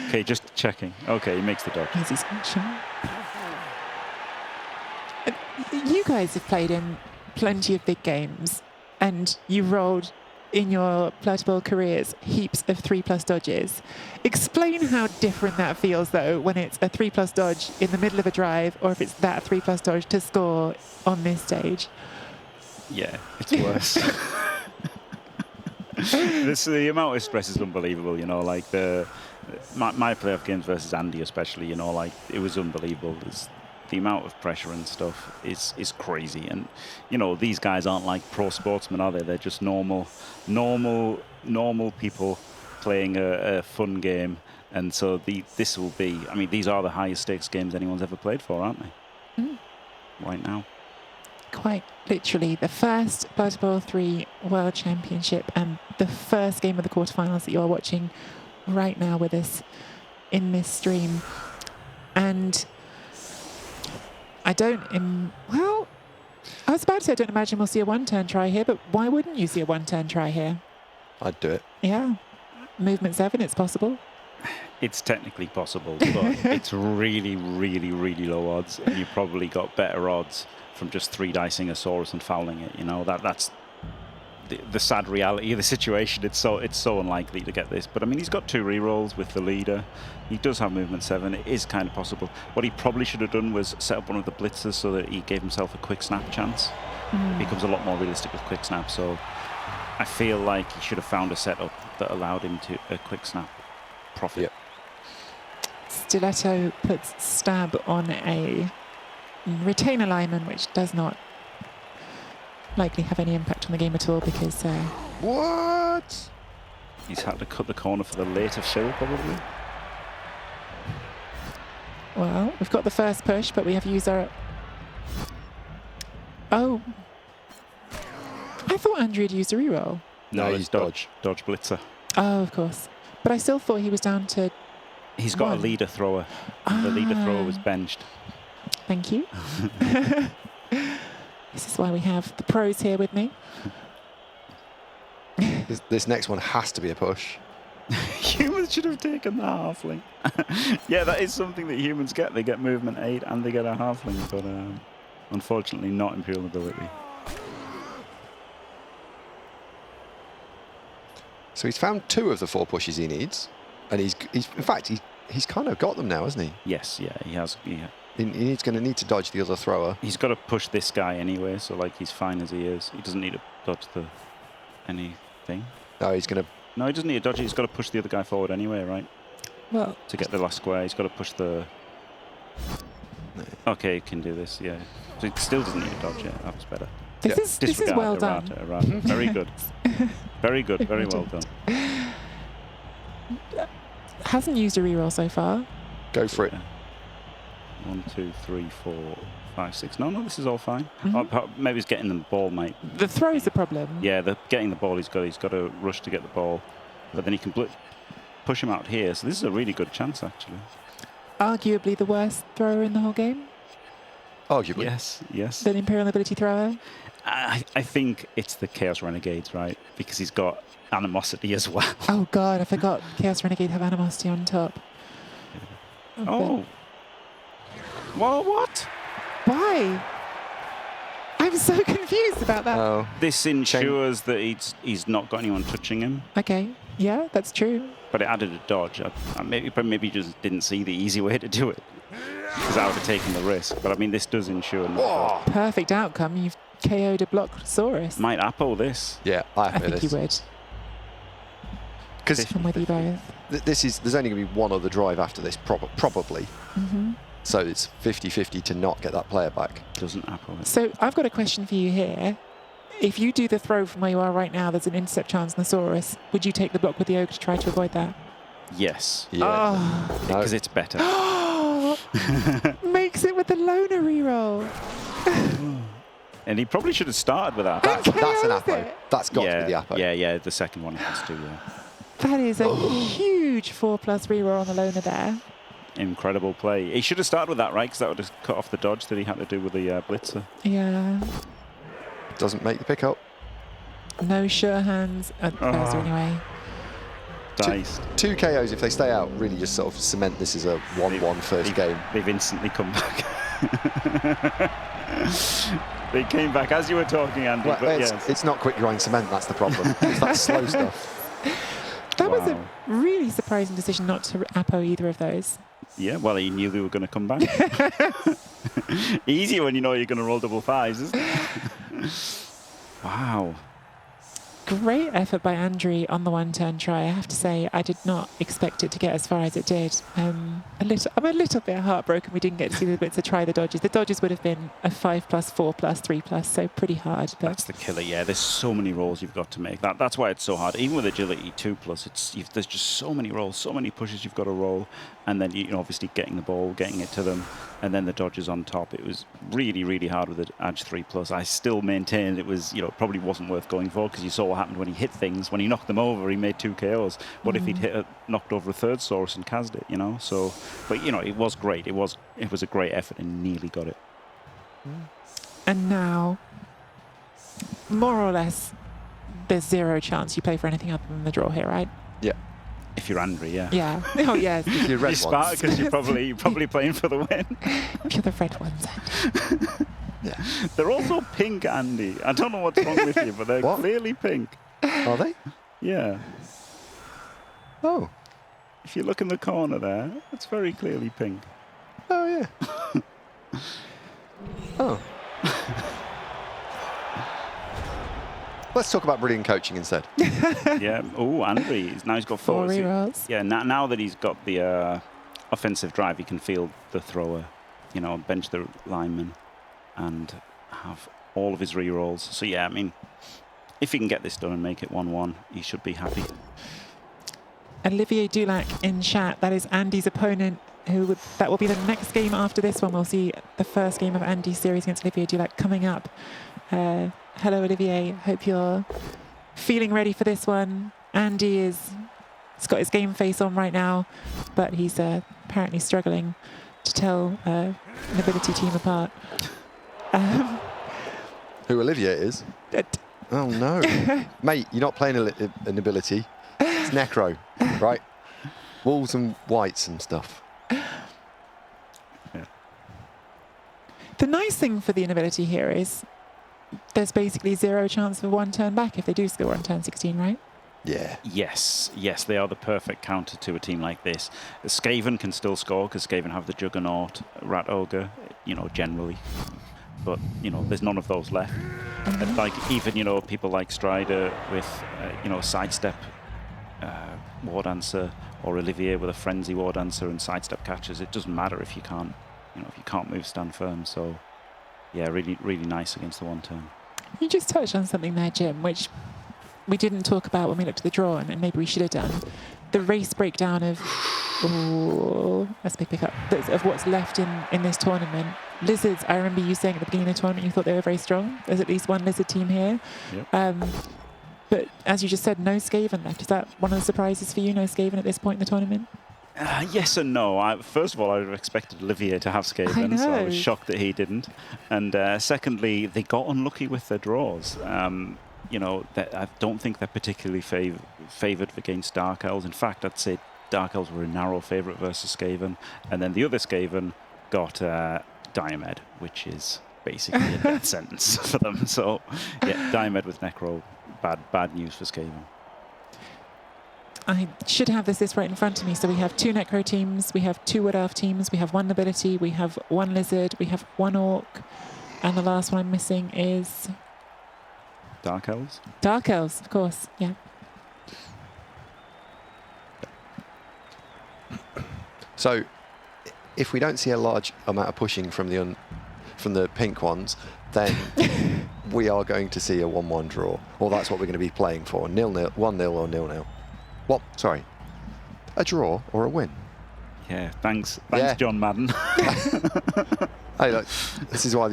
Okay, just checking. Okay, he makes the dodge. Easy screenshot. You guys have played in plenty of big games, and you rolled in your bloodbowl careers heaps of 3+ dodges. Explain how different that feels, though, when it's a 3+ dodge in the middle of a drive, or if it's that 3+ dodge to score on this stage. Yeah, it's worse. The amount of stress is unbelievable, you know, like my playoff games versus Andy especially, you know, like it was unbelievable. The amount of pressure and stuff is crazy. And, you know, these guys aren't like pro sportsmen, are they? They're just normal people playing a fun game. And so this will be, I mean, these are the highest stakes games anyone's ever played for, aren't they? Mm. Right now. Quite literally the first Blood Bowl 3 World Championship and the first game of the quarterfinals that you are watching right now with us in this stream. And I well, I was about to say I don't imagine we'll see a one-turn try here, but why wouldn't you see a one-turn try here? I'd do it. Yeah. Movement 7, it's possible. It's technically possible, but it's really, really, really low odds, and you probably got better odds from just 3-dicing a Saurus and fouling it. You know, that's the sad reality of the situation. It's so unlikely to get this, but I mean, he's got 2 rerolls with the leader. He does have movement 7. It is kind of possible. What he probably should have done was set up one of the blitzers so that he gave himself a quick snap chance. It becomes a lot more realistic with quick snap. So I feel like he should have found a setup that allowed him to a quick snap profit. Yep. Stiletto puts stab on a retainer lineman, which does not likely have any impact on the game at all because... What? He's had to cut the corner for the later fill, probably. Well, we've got the first push, but we have used our... Oh. I thought Andriy had used a reroll. No, it's he's dodge blitzer. Oh, of course. But I still thought he was down to... He's got 1. a leader thrower. The leader thrower was benched. Thank you. This is why we have the pros here with me. This next one has to be a push. Humans should have taken the halfling. Yeah, that is something that humans get. They get movement 8 and they get a halfling, but unfortunately not Imperial Nobility. So he's found 2 of the 4 pushes he needs. And he's in fact, he's kind of got them now, hasn't he? Yes, yeah, he has. Yeah. He's going to need to dodge the other thrower. He's got to push this guy anyway, so like he's fine as he is. He doesn't need to dodge anything. No, he's going to... No, he doesn't need to dodge it. He's got to push the other guy forward anyway, right? Well, To get the last square, he's got to push the... Okay, he can do this, yeah. So he still doesn't need to dodge it. That was better. this is well done. Errata. Very good. Very good. Very well done. Hasn't used a reroll so far. Go for it. 1, 2, 3, 4, 5, 6. No, this is all fine. Mhm. Maybe he's getting the ball, mate. The throw's the problem. Yeah, getting the ball. He's got to rush to get the ball, but then he can push him out here. So this is a really good chance, actually. Arguably the worst thrower in the whole game. Arguably. Yes. The Imperial Nobility thrower. I think it's the Chaos Renegades, right? Because he's got animosity as well. Oh God, I forgot Chaos Renegade have animosity on top. Oh. Well, what? Why? I'm so confused about that. Oh. This ensures that he's not got anyone touching him. Okay, yeah, that's true. But it added a dodge. Maybe just didn't see the easy way to do it. Because I would have taken the risk. But I mean, this does ensure. Whoa. Perfect outcome. You've KO'd a Blockosaurus. Might Apple this. Yeah, I think you would. Because I'm with you both. there's only going to be one other drive after this, probably. Mm-hmm. So it's 50-50 to not get that player back. Doesn't Apple it. So I've got a question for you here. If you do the throw from where you are right now, there's an intercept chance on the Saurus. Would you take the block with the Ogre to try to avoid that? Yes. Yeah. Oh. No. Because it's better. Makes it with the loner reroll. And he probably should have started with that. That's an KOs Apo. it. That's got to be the Apo. Yeah, the second one has to, yeah. That is a huge 4+ reroll on the loner there. Incredible play. He should have started with that, right? Because that would have cut off the dodge that he had to do with the blitzer. Yeah. Doesn't make the pickup. No sure hands at the first anyway. Diced. Two KOs, if they stay out, really just sort of cement this as a 1-1 first game. They've instantly come back. They came back as you were talking, Andy. Well, but it's not quick grind cement, that's the problem. It's that slow stuff. That was a really surprising decision not to Apo either of those. Yeah, well, he knew they were going to come back. Easy when you know you're going to roll double fives, isn't it? Wow. Great effort by Andriy on the one-turn try. I have to say, I did not expect it to get as far as it did. I'm a little bit heartbroken we didn't get to see the bits to try the dodges. The dodges would have been a 5+, 4+, 3+, so pretty hard. But That's the killer, yeah. There's so many rolls you've got to make. That's why it's so hard. Even with agility 2+, there's just so many rolls, so many pushes you've got to roll. And then, obviously getting the ball, getting it to them, and then the dodges on top. It was really, really hard with the Edge 3+. I still maintain it was, probably wasn't worth going for because you saw what happened when he hit things. When he knocked them over, he made 2 KOs. What if he'd knocked over a third Saurus and cased it, So, but, it was great. It was a great effort and nearly got it. And now, more or less, there's 0 chance you play for anything other than the draw here, right? Yeah. If you're Andriy, yeah. Yeah. Oh, yes. If you're red You're Spartakus, you're probably playing for the win. If you're the red ones. Yeah. They're also pink, Andy. I don't know what's wrong with you, but they're clearly pink. Are they? Yeah. Oh. If you look in the corner there, it's very clearly pink. Oh, yeah. Oh. Let's talk about brilliant coaching instead. Yeah. Oh, Andriy. Now he's got 4 rerolls. Yeah. Now that he's got the offensive drive, he can field the thrower, bench the lineman, and have all of his rerolls. So yeah, I mean, if he can get this done and make it 1-1, he should be happy. Olivier Dulac in chat. That is Andy's opponent. That will be the next game after this one. We'll see the first game of Andy's series against Olivier Dulac coming up. Hello, Olivier. Hope you're feeling ready for this one. Andy he's got his game face on right now, but he's apparently struggling to tell Nobility team apart. Who Olivier is? Oh, no. Mate, you're not playing a Nobility. It's Necro, right? Wolves and whites and stuff. Yeah. The nice thing for the Nobility here is there's basically 0 chance for 1 turn back if they do score on turn 16, right? Yeah. Yes, they are the perfect counter to a team like this. Skaven can still score because Skaven have the Juggernaut, Rat Ogre, generally. But, there's none of those left. And like, even, people like Strider with, sidestep War Dancer, or Olivier with a Frenzy War Dancer and sidestep catches. It doesn't matter if you can't, move, stand firm. So, yeah, really, really nice against the one turn. You just touched on something there, Jim, which we didn't talk about when we looked at the draw, and maybe we should have done. The race breakdown of, that's a big pickup, of what's left in this tournament. Lizards, I remember you saying at the beginning of the tournament you thought they were very strong. There's at least one Lizard team here. Yep. But as you just said, no Skaven left. Is that one of the surprises for you, no Skaven at this point in the tournament? Yes and no. First of all, I would have expected Olivier to have Skaven, so I was shocked that he didn't. And secondly, they got unlucky with their draws. I don't think they're particularly favoured against Dark Elves. In fact, I'd say Dark Elves were a narrow favourite versus Skaven. And then the other Skaven got Diomed, which is basically a death sentence for them. So, yeah, Diomed with Necro, bad news for Skaven. I should have this list right in front of me. So we have 2 Necro teams, we have 2 Wood Elf teams, we have 1 Nobility, we have 1 Lizard, we have 1 Orc, and the last one I'm missing is... Dark Elves? Dark Elves, of course, yeah. So, if we don't see a large amount of pushing from the pink ones, then we are going to see a 1-1 draw. Or that's what we're going to be playing for. 0-0, 1-0 or 0-0. What? Sorry. A draw or a win? Yeah, thanks John Madden. Hey, look, this is why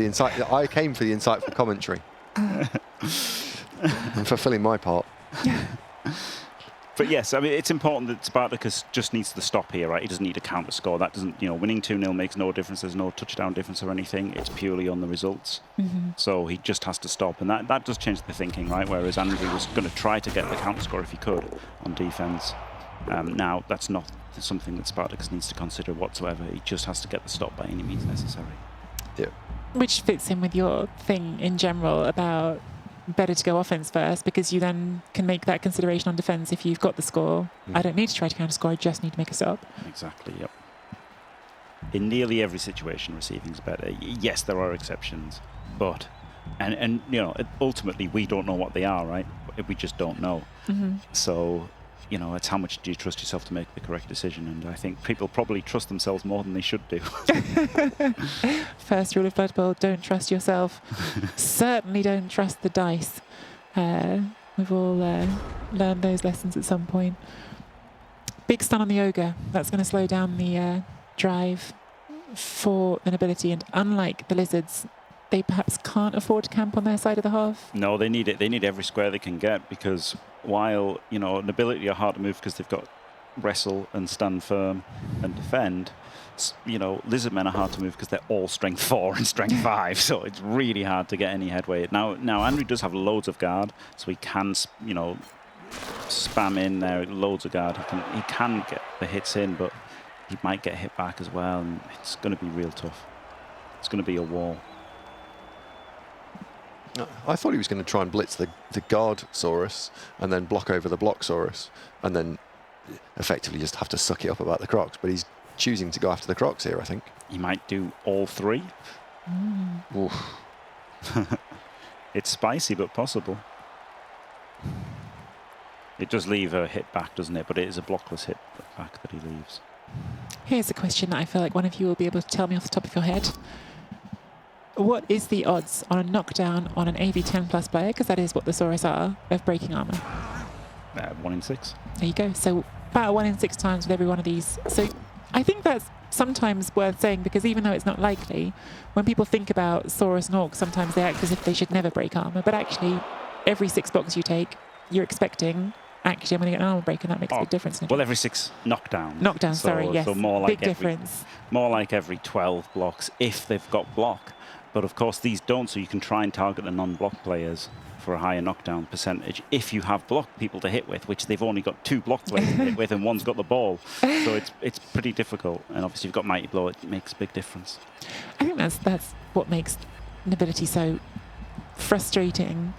I came for the insightful commentary. I'm fulfilling my part. But yes, I mean, it's important that Spartacus just needs to stop here, right? He doesn't need a counter score. That doesn't, winning 2-0 makes no difference. There's no touchdown difference or anything. It's purely on the results. So he just has to stop. And that does change the thinking, right? Whereas Andriy was going to try to get the counter score if he could on defense. Now, that's not something that Spartacus needs to consider whatsoever. He just has to get the stop by any means necessary. Yeah. Which fits in with your thing in general about better to go offense first, because you then can make that consideration on defense if you've got the score. I don't need to try to counter score, I just need to make a stop. Exactly, yep. In nearly every situation, receiving's better. Yes, there are exceptions, but and ultimately we don't know what they are, right? We just don't know. So it's how much do you trust yourself to make the correct decision, and I think people probably trust themselves more than they should do. First rule of Blood Bowl, don't trust yourself. Certainly don't trust the dice. We've all learned those lessons at some point. Big stun on the Ogre. That's going to slow down the drive for the Nobility, and unlike the Lizards, they perhaps can't afford to camp on their side of the half. No, they need it. They need every square they can get, because while, Nobility are hard to move because they've got wrestle and stand firm and defend, Lizardmen are hard to move because they're all strength 4 and strength 5, so it's really hard to get any headway. Now Andriy does have loads of guard, so he can, spam in there, loads of guard. He can get the hits in, but he might get hit back as well, and it's going to be real tough. It's going to be a wall. I thought he was going to try and blitz the guard Saurus and then block over the block Saurus and then effectively just have to suck it up about the Crocs, but he's choosing to go after the Crocs here, I think. He might do all 3. It's spicy, but possible. It does leave a hit back, doesn't it? But it is a blockless hit back that he leaves. Here's a question that I feel like one of you will be able to tell me off the top of your head. What is the odds on a knockdown on an AV10 plus player, because that is what the Saurus are, of breaking armor? 1 in 6. There you go. So about 1 in 6 times with every one of these. So I think that's sometimes worth saying, because even though it's not likely, when people think about Saurus and Orcs, sometimes they act as if they should never break armor. But actually, every 6 blocks you take, you're expecting, actually, I'm going to get an armor break, and that makes a big difference. Well, every 6 knockdowns. Knockdowns, sorry, yes. So more like big difference. More like every 12 blocks, if they've got block. But of course, these don't, so you can try and target the non-block players for a higher knockdown percentage if you have blocked people to hit with, which they've only got 2 block players to hit with, and one's got the ball. So it's pretty difficult. And obviously, you've got Mighty Blow, it makes a big difference. I think that's what makes Nobility so frustrating.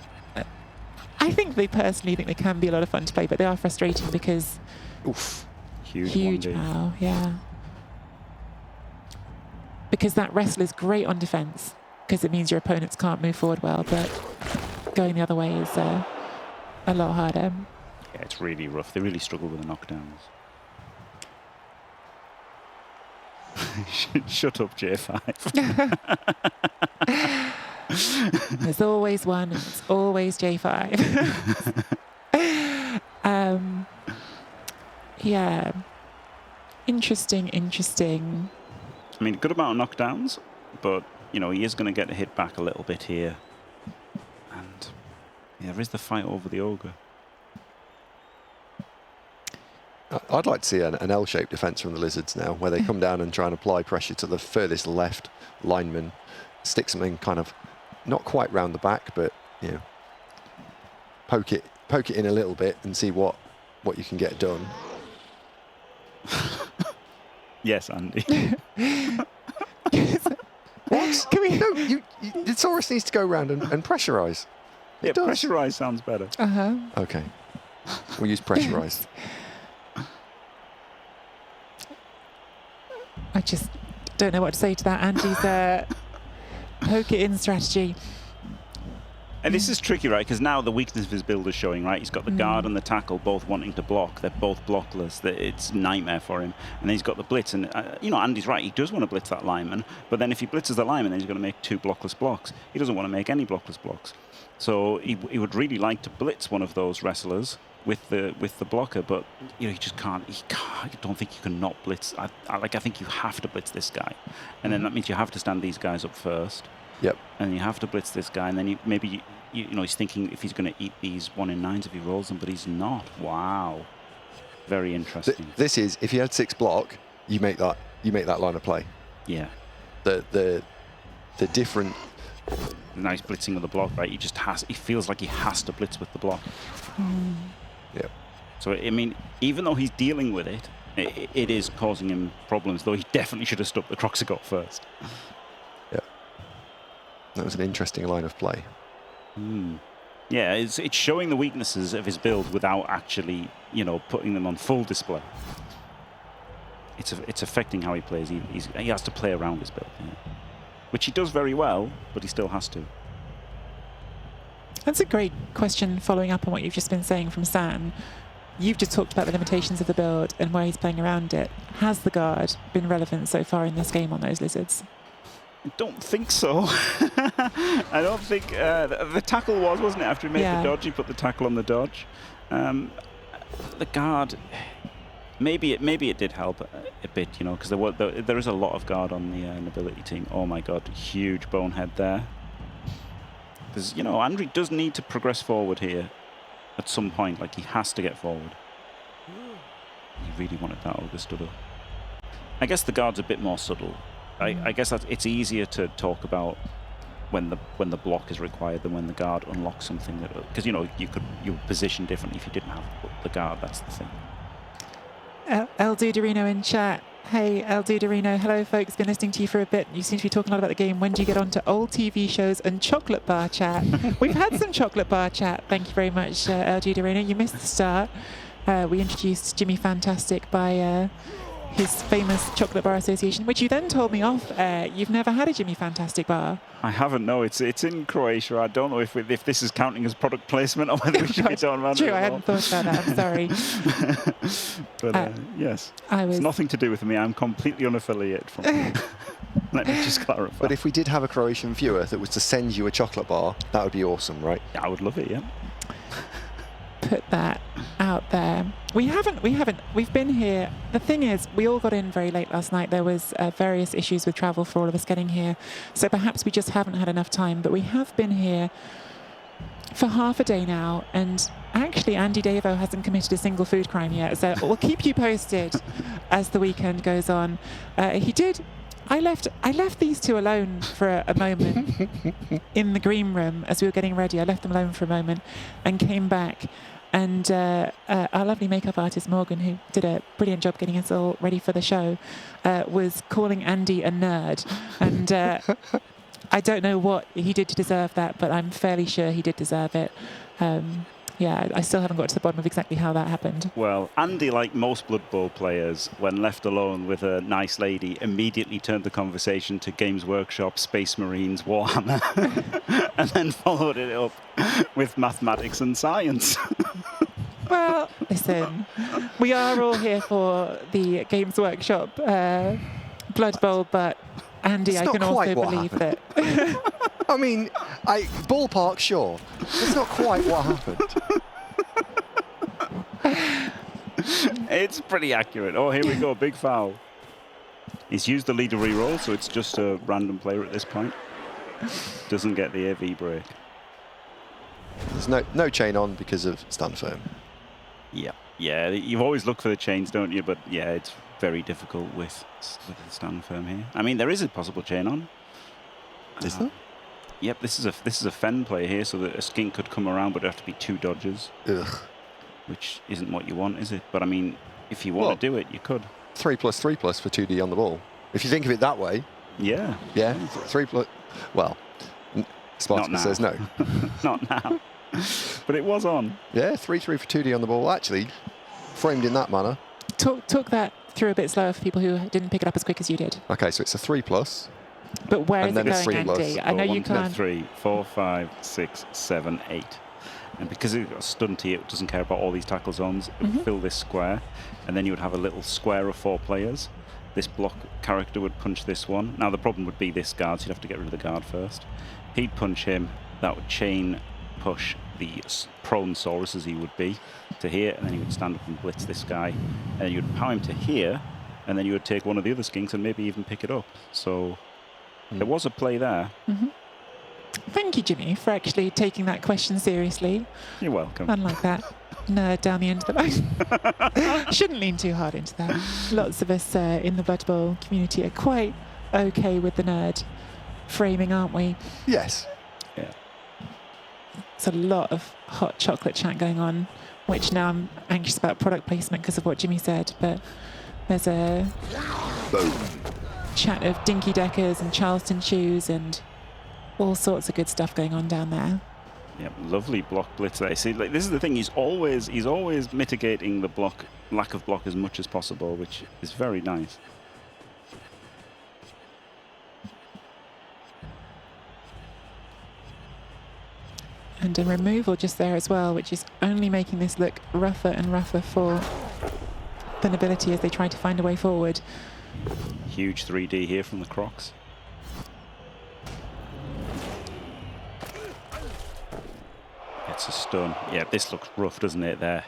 I think they personally think they can be a lot of fun to play, but they are frustrating because Oof. huge power, yeah. Because that wrestler's great on defense, because it means your opponents can't move forward well, but going the other way is a lot harder. Yeah, it's really rough. They really struggle with the knockdowns. Shut up, J5. There's always one, and it's always J5. Yeah. Interesting. I mean, good amount of knockdowns, but, you know, he is going to get hit back a little bit here. And yeah, there is the fight over the ogre. I'd like to see an L-shaped defence from the Lizards now, where they come down and try and apply pressure to the furthest left lineman, stick something kind of not quite round the back, but you know, poke it in a little bit and see what you can get done. Yes, Andy. What? Can we? No, the Saurus needs to go around and pressurise. Yeah, pressurise sounds better. Okay, we'll use pressurise. I just don't know what to say to that. Andy's poke it in strategy. And this is tricky, right? Because now the weakness of his build is showing, right? He's got the guard and the tackle both wanting to block. They're both blockless. It's a nightmare for him. And then he's got the blitz. And, you know, Andy's right. He does want to blitz that lineman. But then if he blitzes the lineman, then he's going to make 2 blockless blocks. He doesn't want to make any blockless blocks. So he would really like to blitz one of those wrestlers with the blocker, but you know, he just can't. I don't think you can not blitz. I think you have to blitz this guy, and then that means you have to stand these guys up first. Yep. And you have to blitz this guy, and then maybe he's thinking if he's going to eat these 1-in-9s if he rolls them, but he's not. Wow. Very interesting. This is if you had 6 block, you make that line of play. Yeah. The different. Nice blitzing with the block, right? He feels like he has to blitz with the block. Yeah. So, I mean, even though he's dealing with it, it is causing him problems, though he definitely should have stopped the Croxigot first. Yeah. That was an interesting line of play. Yeah, it's showing the weaknesses of his build without actually, you know, putting them on full display. It's affecting how he plays. He has to play around his build, which he does very well, but he still has to. That's a great question following up on what you've just been saying from Sam. You've just talked about the limitations of the build and where he's playing around it. Has the guard been relevant so far in this game on those Lizards? I don't think so. I don't think the tackle wasn't it? After he made the dodge, he put the tackle on the dodge. The guard, maybe it did help a bit, you know, because there is a lot of guard on the nobility team. Oh my God, huge bonehead there. Because, you know, Andriy does need to progress forward here at some point. Like, he has to get forward. He really wanted that ogre stood up. I guess the guard's a bit more subtle. I guess it's easier to talk about when the block is required than when the guard unlocks something. Because, you know, you would position differently if you didn't have the guard. That's the thing. El Duderino in chat. Hey, El Duderino. Hello, folks. Been listening to you for a bit. You seem to be talking a lot about the game. When do you get on to old TV shows and chocolate bar chat? We've had some chocolate bar chat. Thank you very much, El Duderino. You missed the start. We introduced Jimmy Fantastic by his famous chocolate bar association, which you then told me off. You've never had a Jimmy Fantastic bar. I haven't, no. It's in Croatia. I don't know if this is counting as product placement or whether we should be talking about it. True, I hadn't thought about that. I'm sorry. But yes, it's nothing to do with me. I'm completely unaffiliated from it. Let me just clarify. But if we did have a Croatian viewer that was to send you a chocolate bar, that would be awesome, right? Yeah, I would love it, yeah. Put that out there. We've been here. The thing is, we all got in very late last night. There was various issues with travel for all of us getting here. So perhaps we just haven't had enough time, but we have been here for half a day now. And actually, Andy Davo hasn't committed a single food crime yet. So we'll keep you posted as the weekend goes on. He did. I left these two alone for a moment in the green room as we were getting ready. I left them alone for a moment and came back. And our lovely makeup artist, Morgan, who did a brilliant job getting us all ready for the show, was calling Andy a nerd. And I don't know what he did to deserve that, but I'm fairly sure he did deserve it. Yeah, I still haven't got to the bottom of exactly how that happened. Well, Andy, like most Blood Bowl players, when left alone with a nice lady, immediately turned the conversation to Games Workshop, Space Marines, Warhammer, and then followed it up with mathematics and science. Well, listen, we are all here for the Games Workshop Blood Bowl, but Andy, It's I not can also quite what believe happened. that. I mean, ballpark, sure. It's not quite what happened. It's pretty accurate. Oh, here we go. Big foul. He's used the leader reroll, so it's just a random player at this point. Doesn't get the AV break. There's no chain on because of stand firm. Yeah. Yeah, you've always looked for the chains, don't you? But yeah, it's very difficult with the stand firm here. I mean, there is a possible chain on. Is there? Yep, this is a fen play here, so that a skink could come around, but it'd have to be 2 dodges. Ugh. Which isn't what you want, is it? But I mean, if you want to do it, you could. 3+3+ for 2D on the ball. If you think of it that way. Yeah. Yeah, 3+. Well, Spartakus says no. Not now. But it was on. Yeah, 3-3 for 2D on the ball. Actually, framed in that manner. Talk that through a bit slower for people who didn't pick it up as quick as you did. Okay, so it's a 3+. But where is And it then it's going, 3+. Andy? I know you 1, 2, can't. 3, 4, 5, 6, 7, 8. And because it's got a stunty, it doesn't care about all these tackle zones. It would fill this square, and then you would have a little square of 4 players. This block character would punch this one. Now the problem would be this guard, so you'd have to get rid of the guard first. He'd punch him. That would chain push the prone Saurus, as he would be, to here, and then he would stand up and blitz this guy. And then you'd power him to here, and then you would take one of the other skinks and maybe even pick it up. So there was a play there. Thank you, Jimmy, for actually taking that question seriously. You're welcome. Unlike that nerd down the end of the line. Shouldn't lean too hard into that. Lots of us in the Blood Bowl community are quite okay with the nerd framing, aren't we? Yes. Yeah. It's a lot of hot chocolate chat going on, which now I'm anxious about product placement because of what Jimmy said, but there's a chat of Dinky Deckers and Charleston shoes and all sorts of good stuff going on down there. Yeah, lovely block blitz there. See, like, this is the thing. He's always mitigating the lack of block as much as possible, which is very nice. And a removal just there as well, which is only making this look rougher and rougher for the nobility as they try to find a way forward. Huge 3D here from the Crocs. It's a stun. Yeah, this looks rough, doesn't it? Their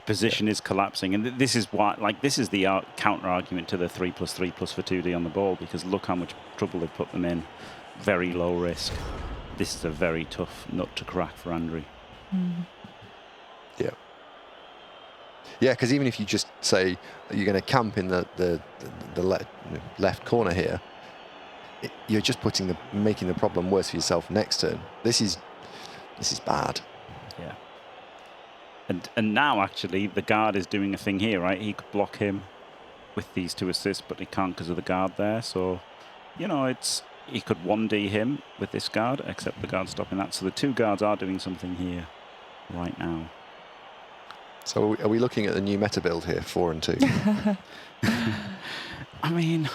position is collapsing, and this is why. Like, this is the counter argument to the 3+3+ for 2D on the ball, because look how much trouble they've put them in. Very low risk. This is a very tough nut to crack for Andriy. Yeah. Yeah, because even if you just say you're going to camp in the left corner here, you're just making the problem worse for yourself next turn. This is bad. Yeah. And now actually the guard is doing a thing here, right? He could block him with these 2 assists, but he can't because of the guard there. So, you know, he could 1D him with this guard, except the guard stopping that. So the 2 guards are doing something here right now. So are we looking at the new meta build here, 4 and 2? I mean,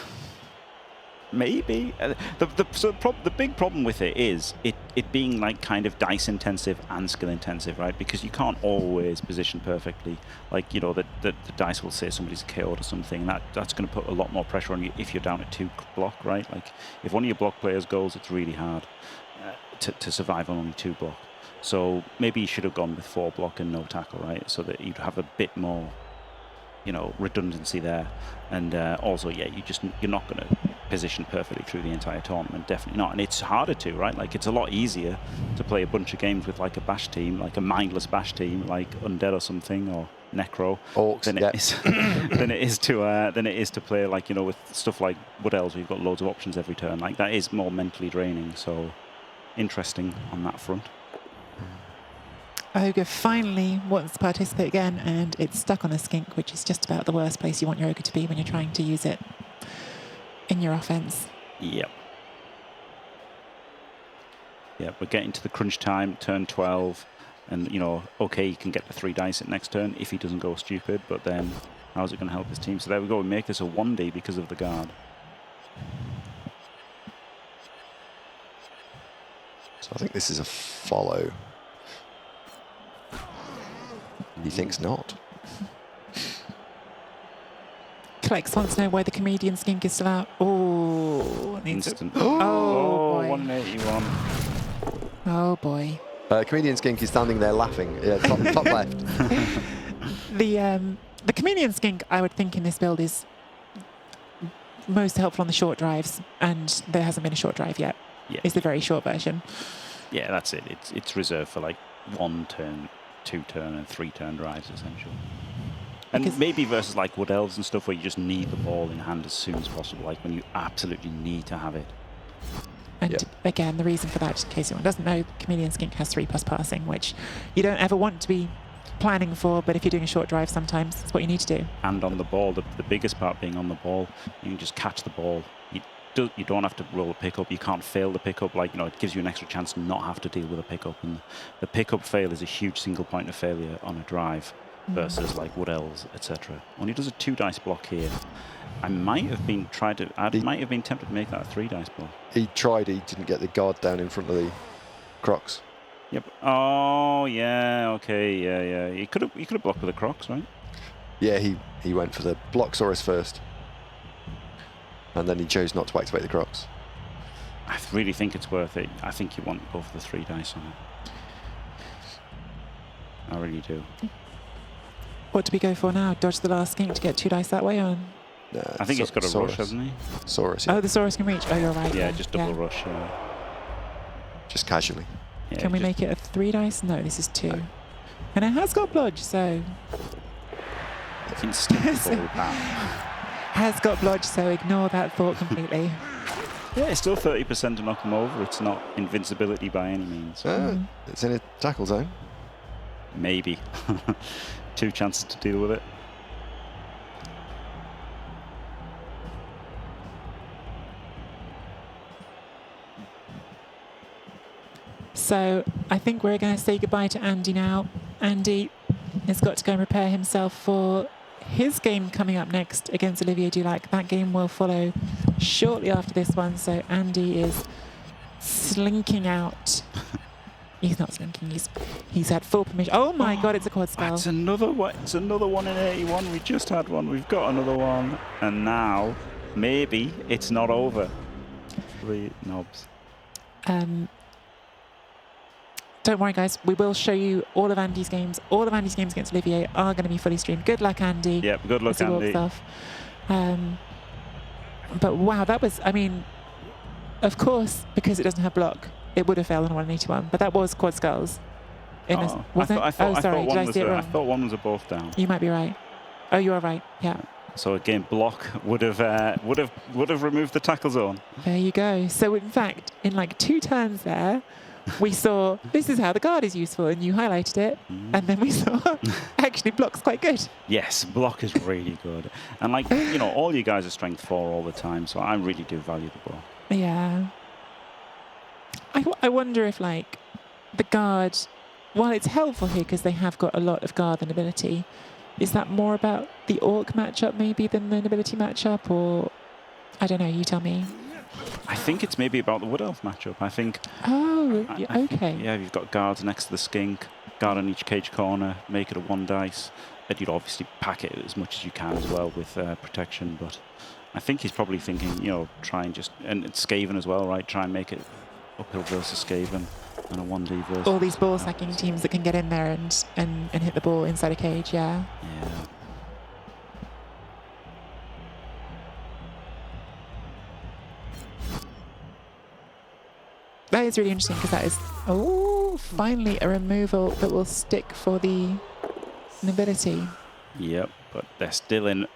maybe. The big problem with it is it being like kind of dice intensive and skill intensive, right? Because you can't always position perfectly. Like, you know, the dice will say somebody's KO'd or something. That's going to put a lot more pressure on you if you're down at 2 block, right? Like, if one of your block players goes, it's really hard to survive on only 2 block. So maybe you should have gone with 4 block and no tackle, right? So that you'd have a bit more, you know, redundancy there. And also, yeah, you're not going to position perfectly through the entire tournament, definitely not. And it's harder to, right? Like, it's a lot easier to play a bunch of games with like a bash team, like a mindless bash team, like Undead or something, or Necro, Orcs, than it is to play, like, you know, with stuff like Wood Elves, where you've got loads of options every turn. Like, that is more mentally draining. So interesting on that front. Ogre finally wants to participate again, and it's stuck on a skink, which is just about the worst place you want your ogre to be when you're trying to use it in your offense. Yep. Yep, we're getting to the crunch time, turn 12. And, okay, he can get the 3 dice at next turn if he doesn't go stupid, but then how's it going to help his team? So there we go. We make this a 1D because of the guard. So I think this is a follow. He thinks not. Klex wants to know why the comedian skink is still out. Oh, Instant. Oh, boy. 181. Oh boy. Comedian Skink is standing there laughing. Yeah, top left. The comedian skink, I would think in this build is most helpful on the short drives, and there hasn't been a short drive yet. Yeah. It's the very short version. Yeah, that's it. It's reserved for like 1 turn, 2 turn, and 3 turn drives essentially. And Because maybe versus like Wood Elves and stuff where you just need the ball in hand as soon as possible, like when you absolutely need to have it. And Yeah. again, the reason for that, just in case anyone doesn't know, Comedian Skink has 3+ passing, which you don't ever want to be planning for, but if you're doing a short drive, sometimes it's what you need to do. And on the ball, the biggest part being on the ball, you can just catch the ball. You don't have to roll a pickup. You can't fail the pickup. Like, it gives you an extra chance to not have to deal with a pickup. And the pickup fail is a huge single point of failure on a drive versus like Wood Elves, etc. When he does a 2 dice block here, I might have been tempted to make that a 3 dice block. He tried. He didn't get the guard down in front of the Crocs. Yep. Oh yeah. Okay. Yeah. He could have blocked with the Crocs, right? Yeah, he went for the Blocksaurus first, and then he chose not to activate the Crocs. I really think it's worth it. I think you want to go for the 3 dice on it. I really do. What do we go for now? Dodge the last skink to get 2 dice that way on? I think he's got a Saurus. rush, hasn't he? Saurus, yeah. Oh, the Saurus can reach. Oh, you're right. Yeah, then. just double rush. Just casually. Yeah, Can we make it a 3 dice? No, this is 2. No. And it has got blodge, so instant ball power? has got blodge, so ignore that thought completely. Yeah, it's still 30% to knock him over. It's not invincibility by any means. It's in a tackle zone. Maybe. 2 chances to deal with it. So I think we're going to say goodbye to Andy now. Andy has got to go and prepare himself for his game coming up next against Olivier Dulac. That game will follow shortly after this one. So Andy is slinking out. He's not slinking. He's had full permission. Oh my God! It's a quad spell. It's another one. It's another one in 81. We just had one. We've got another one, and now maybe it's not over. 3 knobs. Don't worry, guys. We will show you all of Andy's games. All of Andy's games against Olivier are going to be fully streamed. Good luck, Andy. Yep. Good luck, Andy. Stuff. But wow, that was. I mean, of course, because it doesn't have block, it would have failed on 181. But that was quad skulls. Wasn't it? Oh, sorry. Did I see it wrong? I thought one was a both down. You might be right. Oh, you are right. Yeah. So again, block would have removed the tackle zone. There you go. So in fact, in like 2 turns there, we saw this is how the guard is useful, and you highlighted it, and then we saw actually block's quite good. Yes, block is really good, and like all you guys are strength 4 all the time, so I really do value the block. Yeah. I wonder if like the guard, while it's helpful here because they have got a lot of guard and ability, is that more about the orc matchup maybe than the nobility matchup, or I don't know, you tell me. I think it's maybe about the Wood Elf matchup. I think. Oh, okay. Yeah, you've got guards next to the skink, guard on each cage corner, make it a 1 dice. And you'd obviously pack it as much as you can as well with protection, but I think he's probably thinking, try and just, and it's Skaven as well, right? Try and make it uphill versus Skaven and a 1D versus. All these ball sacking teams that can get in there and hit the ball inside a cage, yeah. Yeah. That is really interesting because that is, finally a removal that will stick for the nobility. Yep, but they're still in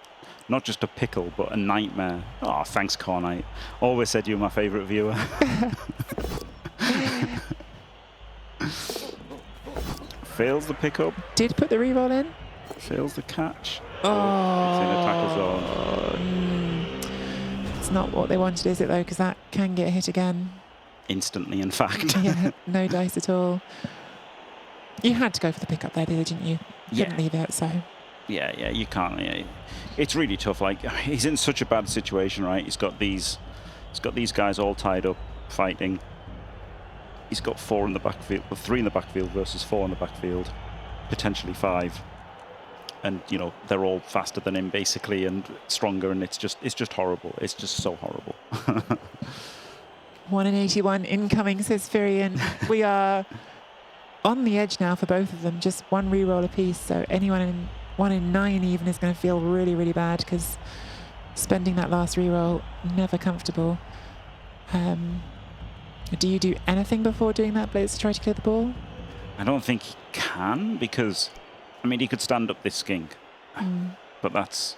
not just a pickle, but a nightmare. Oh, thanks, Cornite. Always said you were my favourite viewer. Fails the pickup. Did put the reroll in. Fails the catch. Oh. It's in a tackle zone. It's not what they wanted, is it, though? Because that can get hit again. Instantly, in fact. Yeah, no dice at all. You had to go for the pickup there, didn't you? You couldn't leave it, so. Yeah, you can't. Yeah. It's really tough. Like, he's in such a bad situation, right? He's got these guys all tied up, fighting. He's got 4 in the backfield, 3 in the backfield versus 4 in the backfield, potentially 5. And you know, they're all faster than him basically, and stronger, and it's just horrible. It's just so horrible. 1 in 81 incoming, says Firian. We are on the edge now for both of them. Just 1 reroll apiece. So anyone in 1 in 9 even is going to feel really, really bad, because spending that last reroll, never comfortable. Do you do anything before doing that blitz to try to clear the ball? I don't think he can, because I mean, he could stand up this skink, but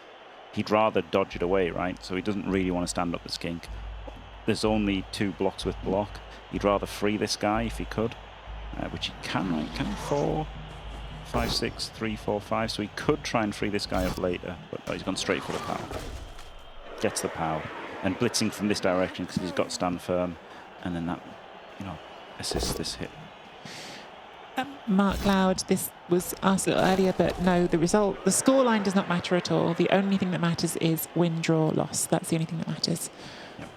he'd rather dodge it away, right? So he doesn't really want to stand up the skink. There's only 2 blocks with block. He'd rather free this guy if he could, which he can, right? Can he? 4, 5, 6, 3, 4, 5. So he could try and free this guy up later, but no, he's gone straight for the power. Gets the power, and blitzing from this direction because he's got stand firm, and then that, you know, assists this hit. Mark Loud, this was asked a little earlier, but no, the scoreline does not matter at all. The only thing that matters is win, draw, loss. That's the only thing that matters. Yep.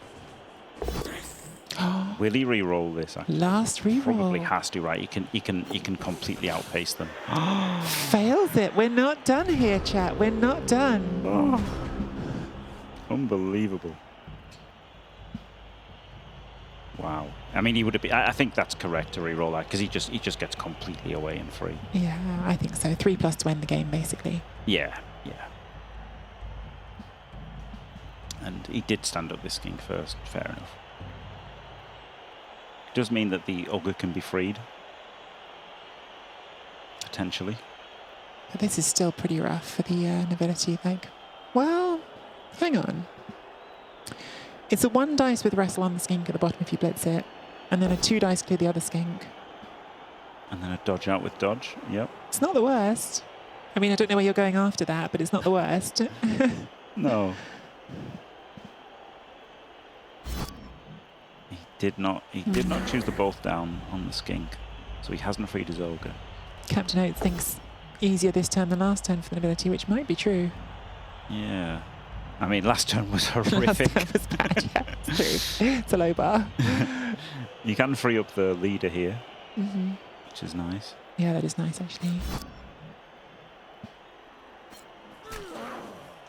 Will he re-roll this? Actually? Last re-roll. Probably has to, right? He can completely outpace them. Fails it. We're not done here, chat. We're not done. Oh. Unbelievable. Wow. I mean, he would have been. I think that's correct to re-roll that, because he just gets completely away and free. Yeah, I think so. 3+ to win the game, basically. Yeah. And he did stand up this skink first. Fair enough. It does mean that the ogre can be freed, potentially. But this is still pretty rough for the nobility. Like, well, hang on. It's a 1 dice with wrestle on the skink at the bottom if you blitz it, and then a 2 dice clear the other skink. And then a dodge out with dodge. Yep. It's not the worst. I mean, I don't know where you're going after that, but it's not the worst. No. He did not choose the bolt down on the skink, so he hasn't freed his ogre. Captain Oates thinks easier this turn than last turn for the nobility, which might be true. Yeah. I mean, last turn was horrific. Last turn was bad, yeah, it's true. It's a low bar. You can free up the leader here, which is nice. Yeah, that is nice, actually.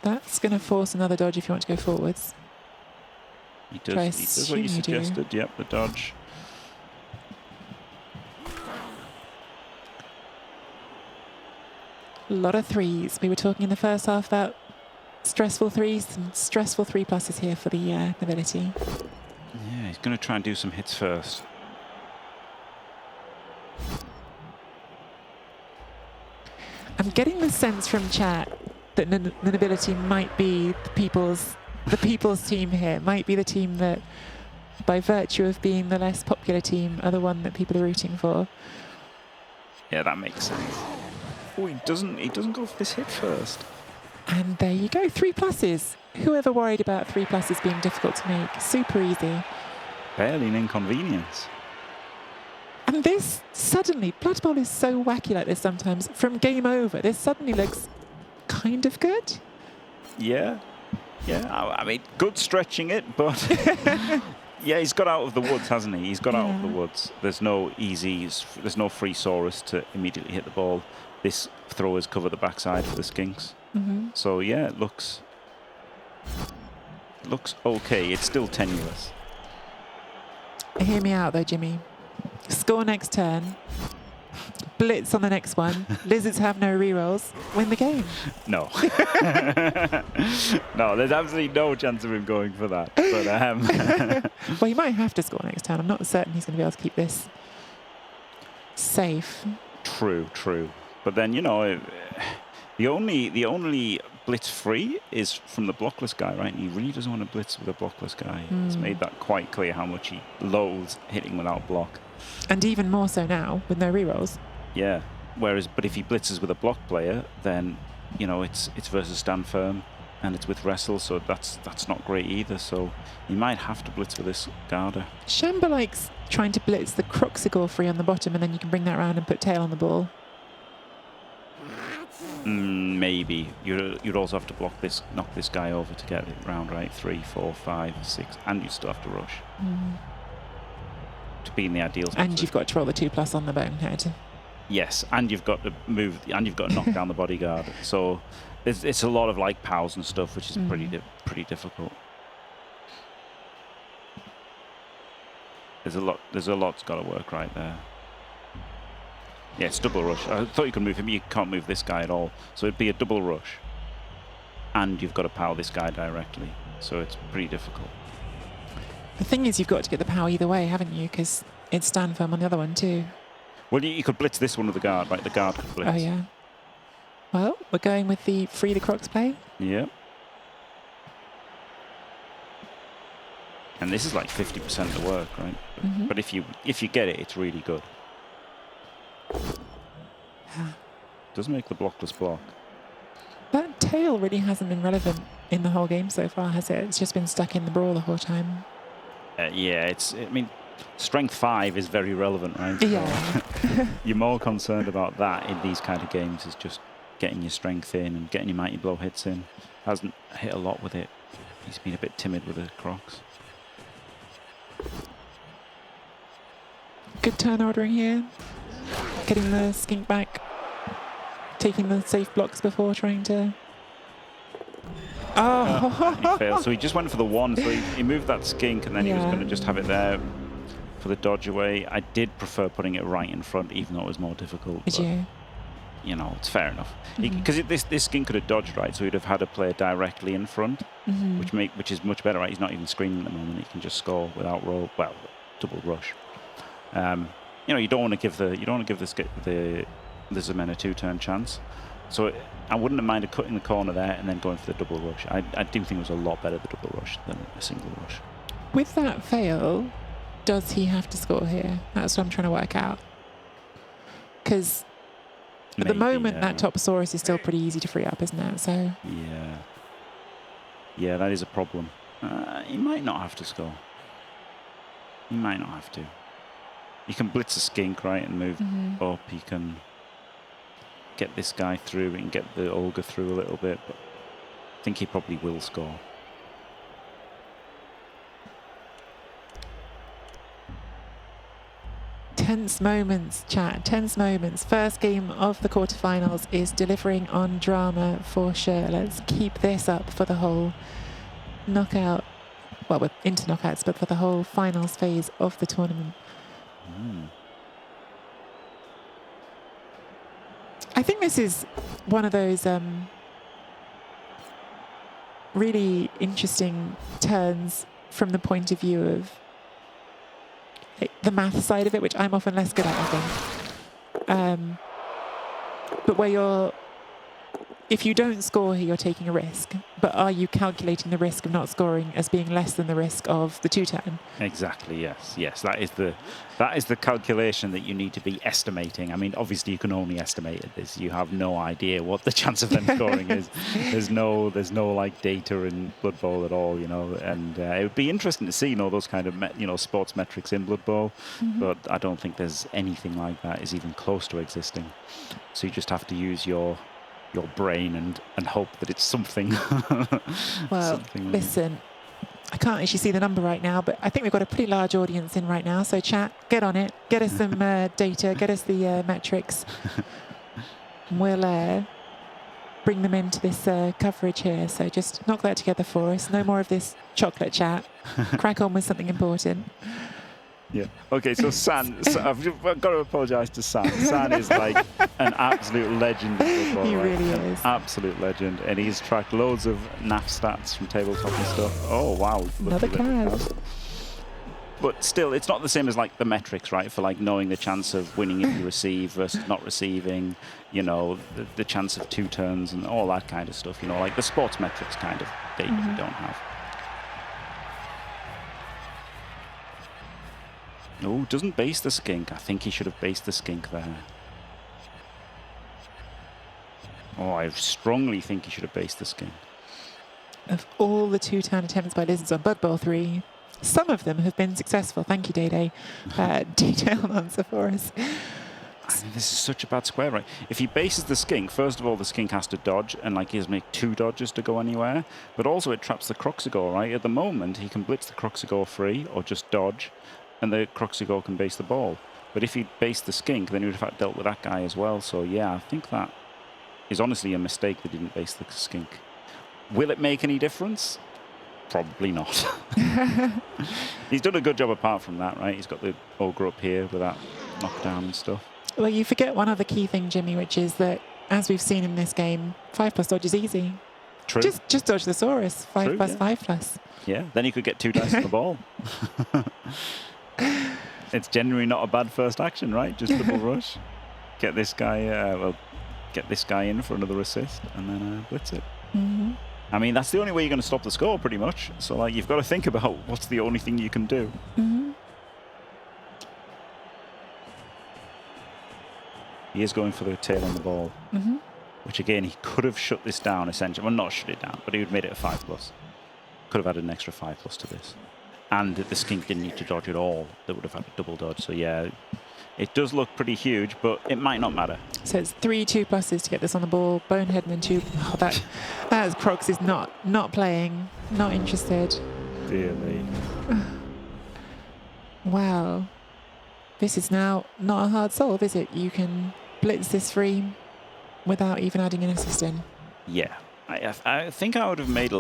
That's going to force another dodge if you want to go forwards. He does what you suggested. Yep, the dodge. A lot of 3s. We were talking in the first half about stressful 3s, some stressful 3+ here for the nobility. Yeah, he's going to try and do some hits first. I'm getting the sense from chat that the nobility might be the people's team here. Might be the team that, by virtue of being the less popular team, are the one that people are rooting for. Yeah, that makes sense. Oh, he doesn't go for this hit first. And there you go, 3+. Whoever worried about 3+ being difficult to make? Super easy. Barely an inconvenience. And this suddenly, Blood Bowl is so wacky like this sometimes. From game over, this suddenly looks kind of good. Yeah. I mean, good stretching it, but yeah, he's got out of the woods, hasn't he? He's got out of the woods. There's no free Saurus to immediately hit the ball. This throwers cover the backside for the skinks. So yeah, it looks okay. It's still tenuous. Hear me out though, Jimmy. Score next turn. Blitz on the next one. Lizards have no rerolls. Win the game. No. No, there's absolutely no chance of him going for that. But well, he might have to score next turn. I'm not certain he's going to be able to keep this safe. True. But then, you know, the only blitz free is from the blockless guy, right? And he really doesn't want to blitz with a blockless guy. He's made that quite clear how much he loathes hitting without block. And even more so now with no rerolls. Yeah. But if he blitzes with a block player, then, you know, it's versus stand firm. And it's with wrestle, so that's not great either. So he might have to blitz with this Garda. Shamba likes trying to blitz the Croxigor free on the bottom, and then you can bring that around and put tail on the ball. Maybe. You'd also have to knock this guy over to get it round, right? 3, 4, 5, 6, and you still have to rush. To be in the ideal spot. And you've got to roll the 2+ on the bonehead. Yes, and you've got to move, and you've got to knock down the bodyguard. So it's a lot of like pals and stuff, which is pretty difficult. There's a lot's got to work right there. Yeah, it's double rush. I thought you could move him. You can't move this guy at all. So it'd be a double rush, and you've got to power this guy directly. So it's pretty difficult. The thing is, you've got to get the power either way, haven't you? Because it's stand firm on the other one too. Well, you could blitz this one with the guard, right? The guard could blitz. Oh, yeah. Well, we're going with the free the Crocs play. Yeah. And this is like 50% of the work, right? But if you get it, it's really good. Doesn't make the blockless block. That tail really hasn't been relevant in the whole game so far, has it? It's just been stuck in the brawl the whole time. Yeah, I mean, strength 5 is very relevant, right? Yeah. You're more concerned about that in these kind of games, is just getting your strength in and getting your mighty blow hits in. Hasn't hit a lot with it. He's been a bit timid with the Crocs. Good turn ordering here. Getting the skink back. Taking the safe blocks before trying to... Oh! He failed. So he just went for the 1. So he moved that skink, and then he was going to just have it there for the dodge away. I did prefer putting it right in front, even though it was more difficult. Did you? You know, it's fair enough. Because this skink could have dodged, right? So he'd have had a player directly in front, which is much better, right? He's not even screaming at the moment. He can just score without double rush. You know, you don't want to give the Lizardmen a 2-turn chance. So I wouldn't have minded cutting the corner there and then going for the double rush. I do think it was a lot better, the double rush, than a single rush. With that fail, does he have to score here? That's what I'm trying to work out. Because at the moment, that Topsaurus is still pretty easy to free up, isn't it? So yeah, that is a problem. He might not have to score. He might not have to. You can blitz a skink, right, and move up. He can get this guy through and get the Olga through a little bit, but I think he probably will score. Tense moments, chat. Tense moments. First game of the quarterfinals is delivering on drama for sure. Let's keep this up for the whole knockout. Well, we're into knockouts, but for the whole finals phase of the tournament. I think this is one of those really interesting turns from the point of view of the math side of it, which I'm often less good at, I think. But where if you don't score here, you're taking a risk. But are you calculating the risk of not scoring as being less than the risk of the 2-turn? Exactly. Yes. That is the calculation that you need to be estimating. I mean, obviously, you can only estimate this. You have no idea what the chance of them scoring is. There's no like data in Blood Bowl at all, you know. And it would be interesting to see, those kind of sports metrics in Blood Bowl. But I don't think there's anything like that is even close to existing. So you just have to use your brain and hope that it's something. Well, listen, I can't actually see the number right now, but I think we've got a pretty large audience in right now. So chat, get on it, get us some data, get us the metrics. We'll bring them into this coverage here. So just knock that together for us. No more of this chocolate chat. Crack on with something important. Yeah. Okay, so San, I've got to apologise to San. San is like an absolute legend. Football, he right? really is. Absolute legend. And he's tracked loads of NAF stats from tabletop and stuff. Oh, wow. Another card. But still, it's not the same as like the metrics, right? For like knowing the chance of winning if you receive versus not receiving, the chance of 2 turns and all that kind of stuff, like the sports metrics kind of data we don't have. No, doesn't base the skink. I think he should have based the skink there. Oh, I strongly think he should have based the skink. of all the 2-turn attempts by Lizards on Bloodbowl 3, some of them have been successful. Thank you, Dede. Detailed answer for us. I mean, this is such a bad square, right? If he bases the skink, first of all, the skink has to dodge, and like he has to make 2 dodges to go anywhere. But also, it traps the Croxigore, right? At the moment, he can blitz the Croxigore free or just dodge, and the Croxigore can base the ball. But if he based the skink, then he would have dealt with that guy as well. So yeah, I think that is honestly a mistake that he didn't base the skink. Will it make any difference? Probably not. He's done a good job apart from that, right? He's got the ogre up here with that knockdown and stuff. Well, you forget one other key thing, Jimmy, which is that, as we've seen in this game, 5+ dodge is easy. True. Just dodge the Saurus. 5 True, plus, yeah. 5+. Yeah, then you could get 2 dice on the ball. It's generally not a bad first action, right? Just double rush. Get this guy, get this guy in for another assist, and then blitz it. Mm-hmm. I mean, that's the only way you're going to stop the score, pretty much. So, like, you've got to think about what's the only thing you can do. Mm-hmm. He is going for the tail on the ball, Mm-hmm. which again, he could have shut this down, essentially. Well, not shut it down, but he would have made it a 5+. Could have added an extra 5+ to this. And the skink didn't need to dodge at all. That would have had a double dodge. So, yeah, it does look pretty huge, but it might not matter. So it's 3 2+s to get this on the ball. Bonehead and then 2. Oh, that Crocs is not playing, not interested. Dear me. Wow. This is now not a hard solve, is it? You can blitz this free without even adding an assist in. Yeah. I think I would have made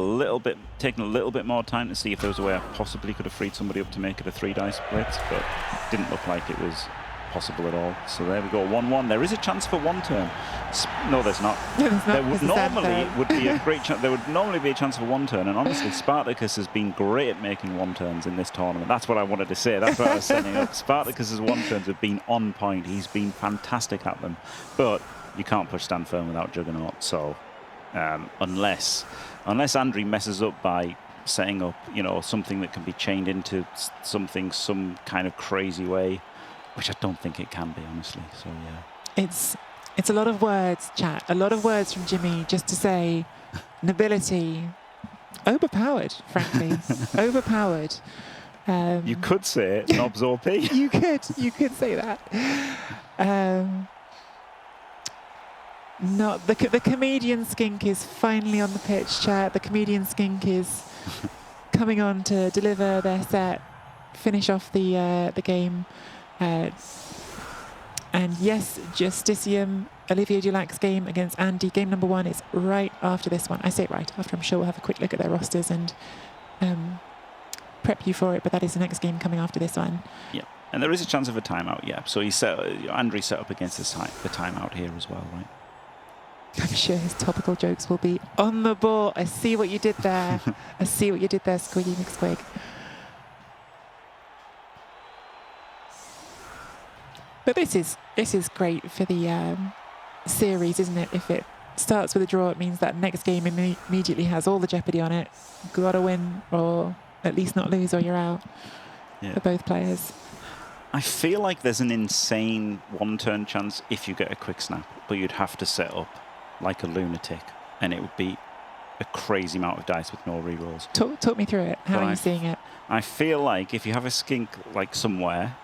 taken a little bit more time to see if there was a way I possibly could have freed somebody up to make it a 3-dice blitz, but it didn't look like it was possible at all. So there we go, 1-1. There is a chance for 1 turn. No, there's not. There would normally would be a great chance. There would normally be a chance for 1 turn, and honestly, Spartacus has been great at making 1 turns in this tournament. That's what I wanted to say. That's what I was setting up. Spartacus's 1 turns have been on point. He's been fantastic at them, but you can't push stand firm without Juggernaut. So unless Andriy messes up by setting up, something that can be chained into something, some kind of crazy way, which I don't think it can be, honestly. So yeah, it's a lot of words, chat. A lot of words from Jimmy just to say nobility, overpowered, frankly, overpowered. You could say it, knobs OP. You could say that. Not the comedian skink is finally on the pitch, chat. The comedian skink is coming on to deliver their set, finish off the game. And yes, Justicium, Olivier Dulac's game against Andy, game number 1 is right after this one. I say it right after. I'm sure we'll have a quick look at their rosters and prep you for it, but that is the next game coming after this one. Yeah, and there is a chance of a timeout, yeah. So Andriy set up against the timeout here as well, right? I'm sure his topical jokes will be on the ball. I see what you did there. I see what you did there, Squiggy McSquig. But this is great for the series, isn't it? If it starts with a draw, it means that next game immediately has all the jeopardy on it. Got to win, or at least not lose, or you're out for both players. I feel like there's an insane 1-turn chance if you get a quick snap, but you'd have to set up like a lunatic, and it would be a crazy amount of dice with no rerolls. Talk me through it. How are you seeing it? I feel like if you have a skink like somewhere,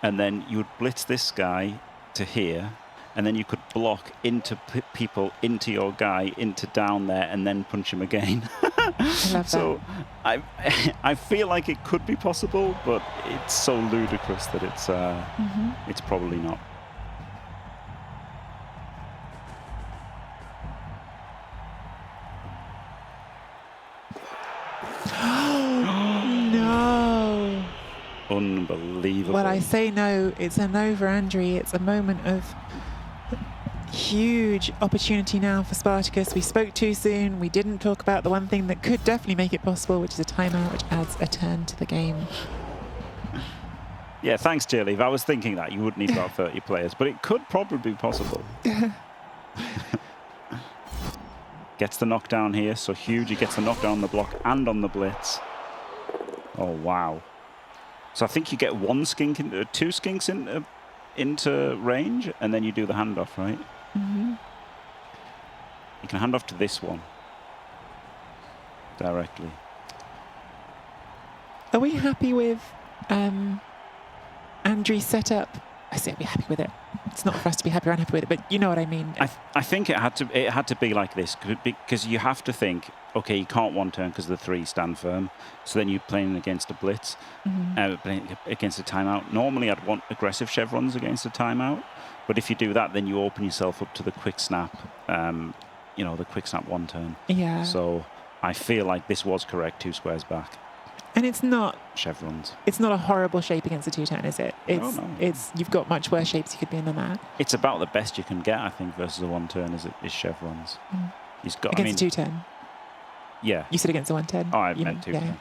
and then you would blitz this guy to here, and then you could block into people, into your guy, into down there, and then punch him again. I love so I feel like it could be possible, but it's so ludicrous that it's probably not. No. Unbelievable. Well, I say no. It's a no for Andriy. It's a moment of huge opportunity now for Spartacus. We spoke too soon. We didn't talk about the one thing that could definitely make it possible, which is a timeout, which adds a turn to the game. Yeah, thanks, Jilly. I was thinking that you would need about 30 players, but it could probably be possible. Gets the knockdown here, so huge. He gets the knockdown on the block and on the blitz. Oh, wow. So I think you get 2 skinks into range, and then you do the handoff, right? Mm-hmm. You can hand off to this one. directly. Are we happy with Andriy's setup? I say we're happy with it. It's not for us to be happy or unhappy with it, but you know what I mean. I think it had to be like this because you have to think, okay, you can't one turn because the 3 stand firm. So then you're playing against a blitz, playing against a timeout. Normally, I'd want aggressive chevrons against a timeout, but if you do that, then you open yourself up to the quick snap. The quick snap one turn. Yeah. So I feel like this was correct 2 squares back. And it's not chevrons. It's not a horrible shape against a 2-turn, is it? It's No. you've got much worse shapes you could be in than that. It's about the best you can get, I think, versus a 1-turn is chevrons. He's got against a 2-turn. Yeah. You said against a 1-turn. Oh, I meant 2-turn.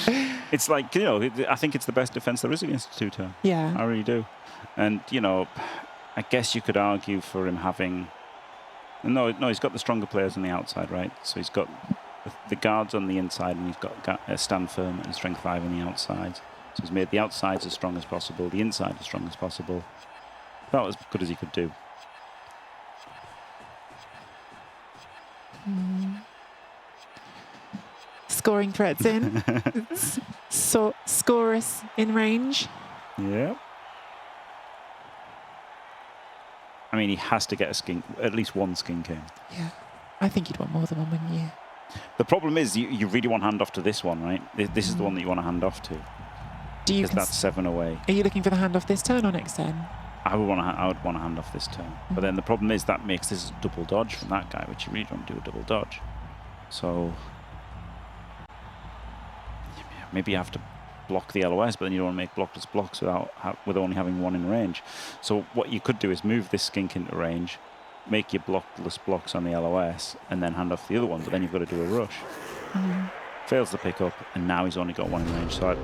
Yeah. It's like, I think it's the best defense there is against a 2-turn. Yeah. I really do. And, I guess you could argue for him having... No, he's got the stronger players on the outside, right? So he's got the guards on the inside, and he's got stand firm and strength 5 on the outside. So he's made the outsides as strong as possible, the inside as strong as possible. About as good as he could do. Scoring threats in. Scorus in range. Yeah. I mean, he has to get a skink, at least one skink in. Yeah. I think you'd want more than one, wouldn't you? The problem is you really want to hand off to this one, right? This is the one that you want to hand off to. Do you? Because that's 7 away. Are you looking for the handoff this turn or next turn? I would want to hand off this turn. But then the problem is that makes this a double dodge from that guy, which you really don't do a double dodge. So maybe you have to block the LOS, but then you don't want to make blockless blocks with only having 1 in range. So what you could do is move this skink into range, make your blockless blocks on the LOS, and then hand off the other one, but then you've got to do a rush. Fails the pickup, and now he's only got 1 in range. So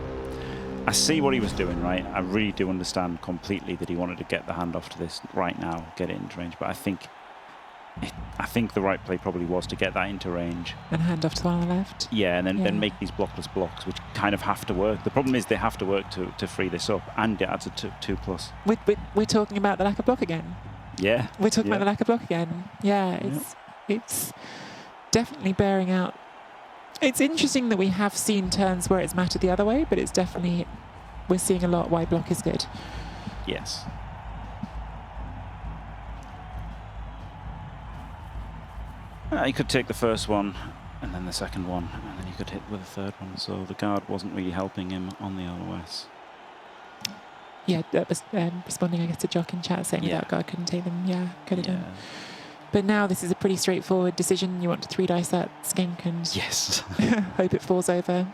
I see what he was doing, right? I really do understand completely that he wanted to get the handoff to this right now, get it into range. But I think the right play probably was to get that into range. And hand off to the one on the left? Yeah, and then make these blockless blocks, which kind of have to work. The problem is they have to work to free this up, and it adds a 2+. We're talking about the lack of block again. Yeah. We're talking about the lack of block again. Yeah, it's definitely bearing out. It's interesting that we have seen turns where it's mattered the other way, but it's definitely, we're seeing a lot why block is good. Yes. You could take the first one and then the second one, and then you could hit with the third one. So the guard wasn't really helping him on the LOS. Yeah, that was responding, I guess, to Jock in chat saying without guard couldn't take them. Yeah, could have done. But now this is a pretty straightforward decision. You want to 3-dice that skink and yes, hope it falls over.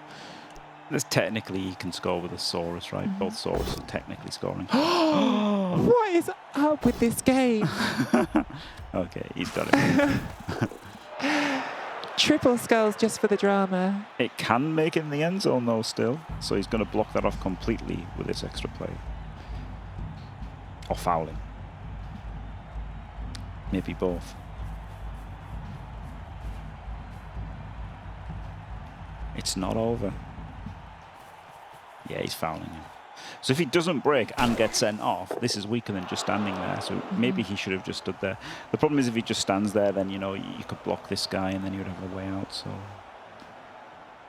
There's technically you can score with a Saurus, right? Both Saurus are technically scoring. What is up with this game? Okay, he's got it. Triple skulls just for the drama. It can make it in the end zone though still, so he's going to block that off completely with this extra play. Or fouling. Maybe both. It's not over. Yeah, he's fouling him. So if he doesn't break and get sent off, this is weaker than just standing there. So maybe he should have just stood there. The problem is if he just stands there, then, you could block this guy and then you would have a way out.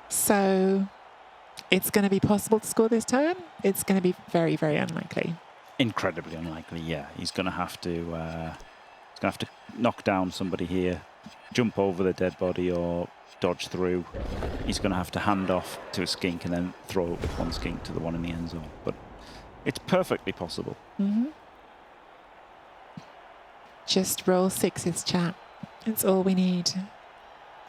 So it's going to be possible to score this turn. It's going to be very, very unlikely. Incredibly unlikely, yeah. He's going to have to knock down somebody here, jump over the dead body or dodge through. He's going to have to hand off to a skink and then throw it with one skink to the one in the end zone. But it's perfectly possible. Just roll 6s, chat. It's all we need.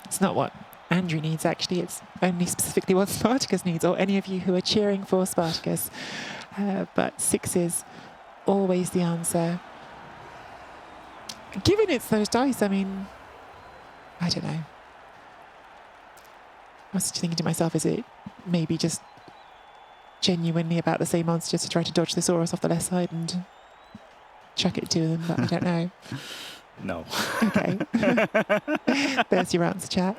It's not what Andriy needs, actually. It's only specifically what Spartakus needs, or any of you who are cheering for Spartakus. But 6 is always the answer. Given it's those dice, I mean, I don't know. I was just thinking to myself, is it maybe just genuinely about the same odds just to try to dodge the Saurus off the left side and chuck it to them? But I don't know. No. Okay. There's your answer, chat.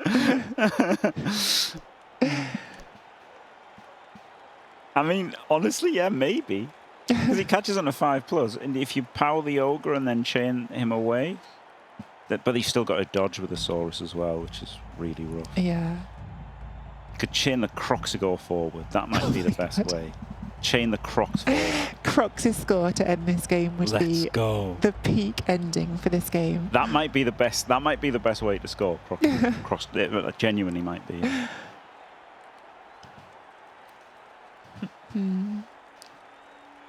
I mean, honestly, yeah, maybe. Because he catches on a 5+, and if you power the ogre and then chain him away, But you've still got to dodge with the Saurus as well, which is really rough. Yeah. You could chain the Croxigore forward. That might be the best way. Chain the Crocs forward. Crocs' score to end this game would be the peak ending for this game. That might be the best. That might be the best way to score. Crocs, it genuinely might be.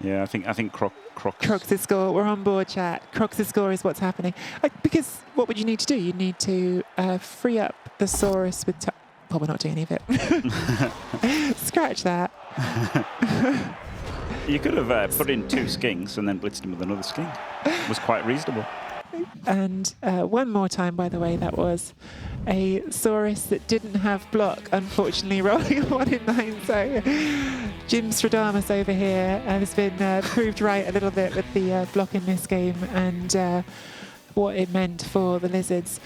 Yeah, I think Crocs. Crocs' score. We're on board, chat. Crocs' score is what's happening. Because what would you need to do? You need to free up the Saurus with. Well, we're not doing any of it. Scratch that. You could have put in 2 skinks and then blitzed him with another skink. It was quite reasonable. And one more time, by the way, that was a Saurus that didn't have block, unfortunately, rolling a 1 in 9. So Jim Stradamus over here has been proved right a little bit with the block in this game and what it meant for the Lizards.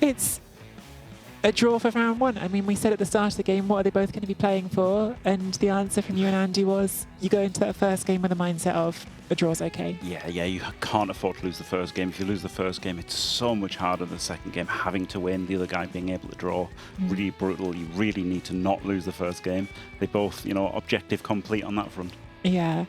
It's a draw for round 1. I mean, we said at the start of the game, what are they both going to be playing for? And the answer from you and Andy was, you go into that first game with a mindset of, a draw's okay. Yeah, you can't afford to lose the first game. If you lose the first game, it's so much harder than the second game, having to win, the other guy being able to draw. Really brutal. You really need to not lose the first game. They both, objective complete on that front. Yeah.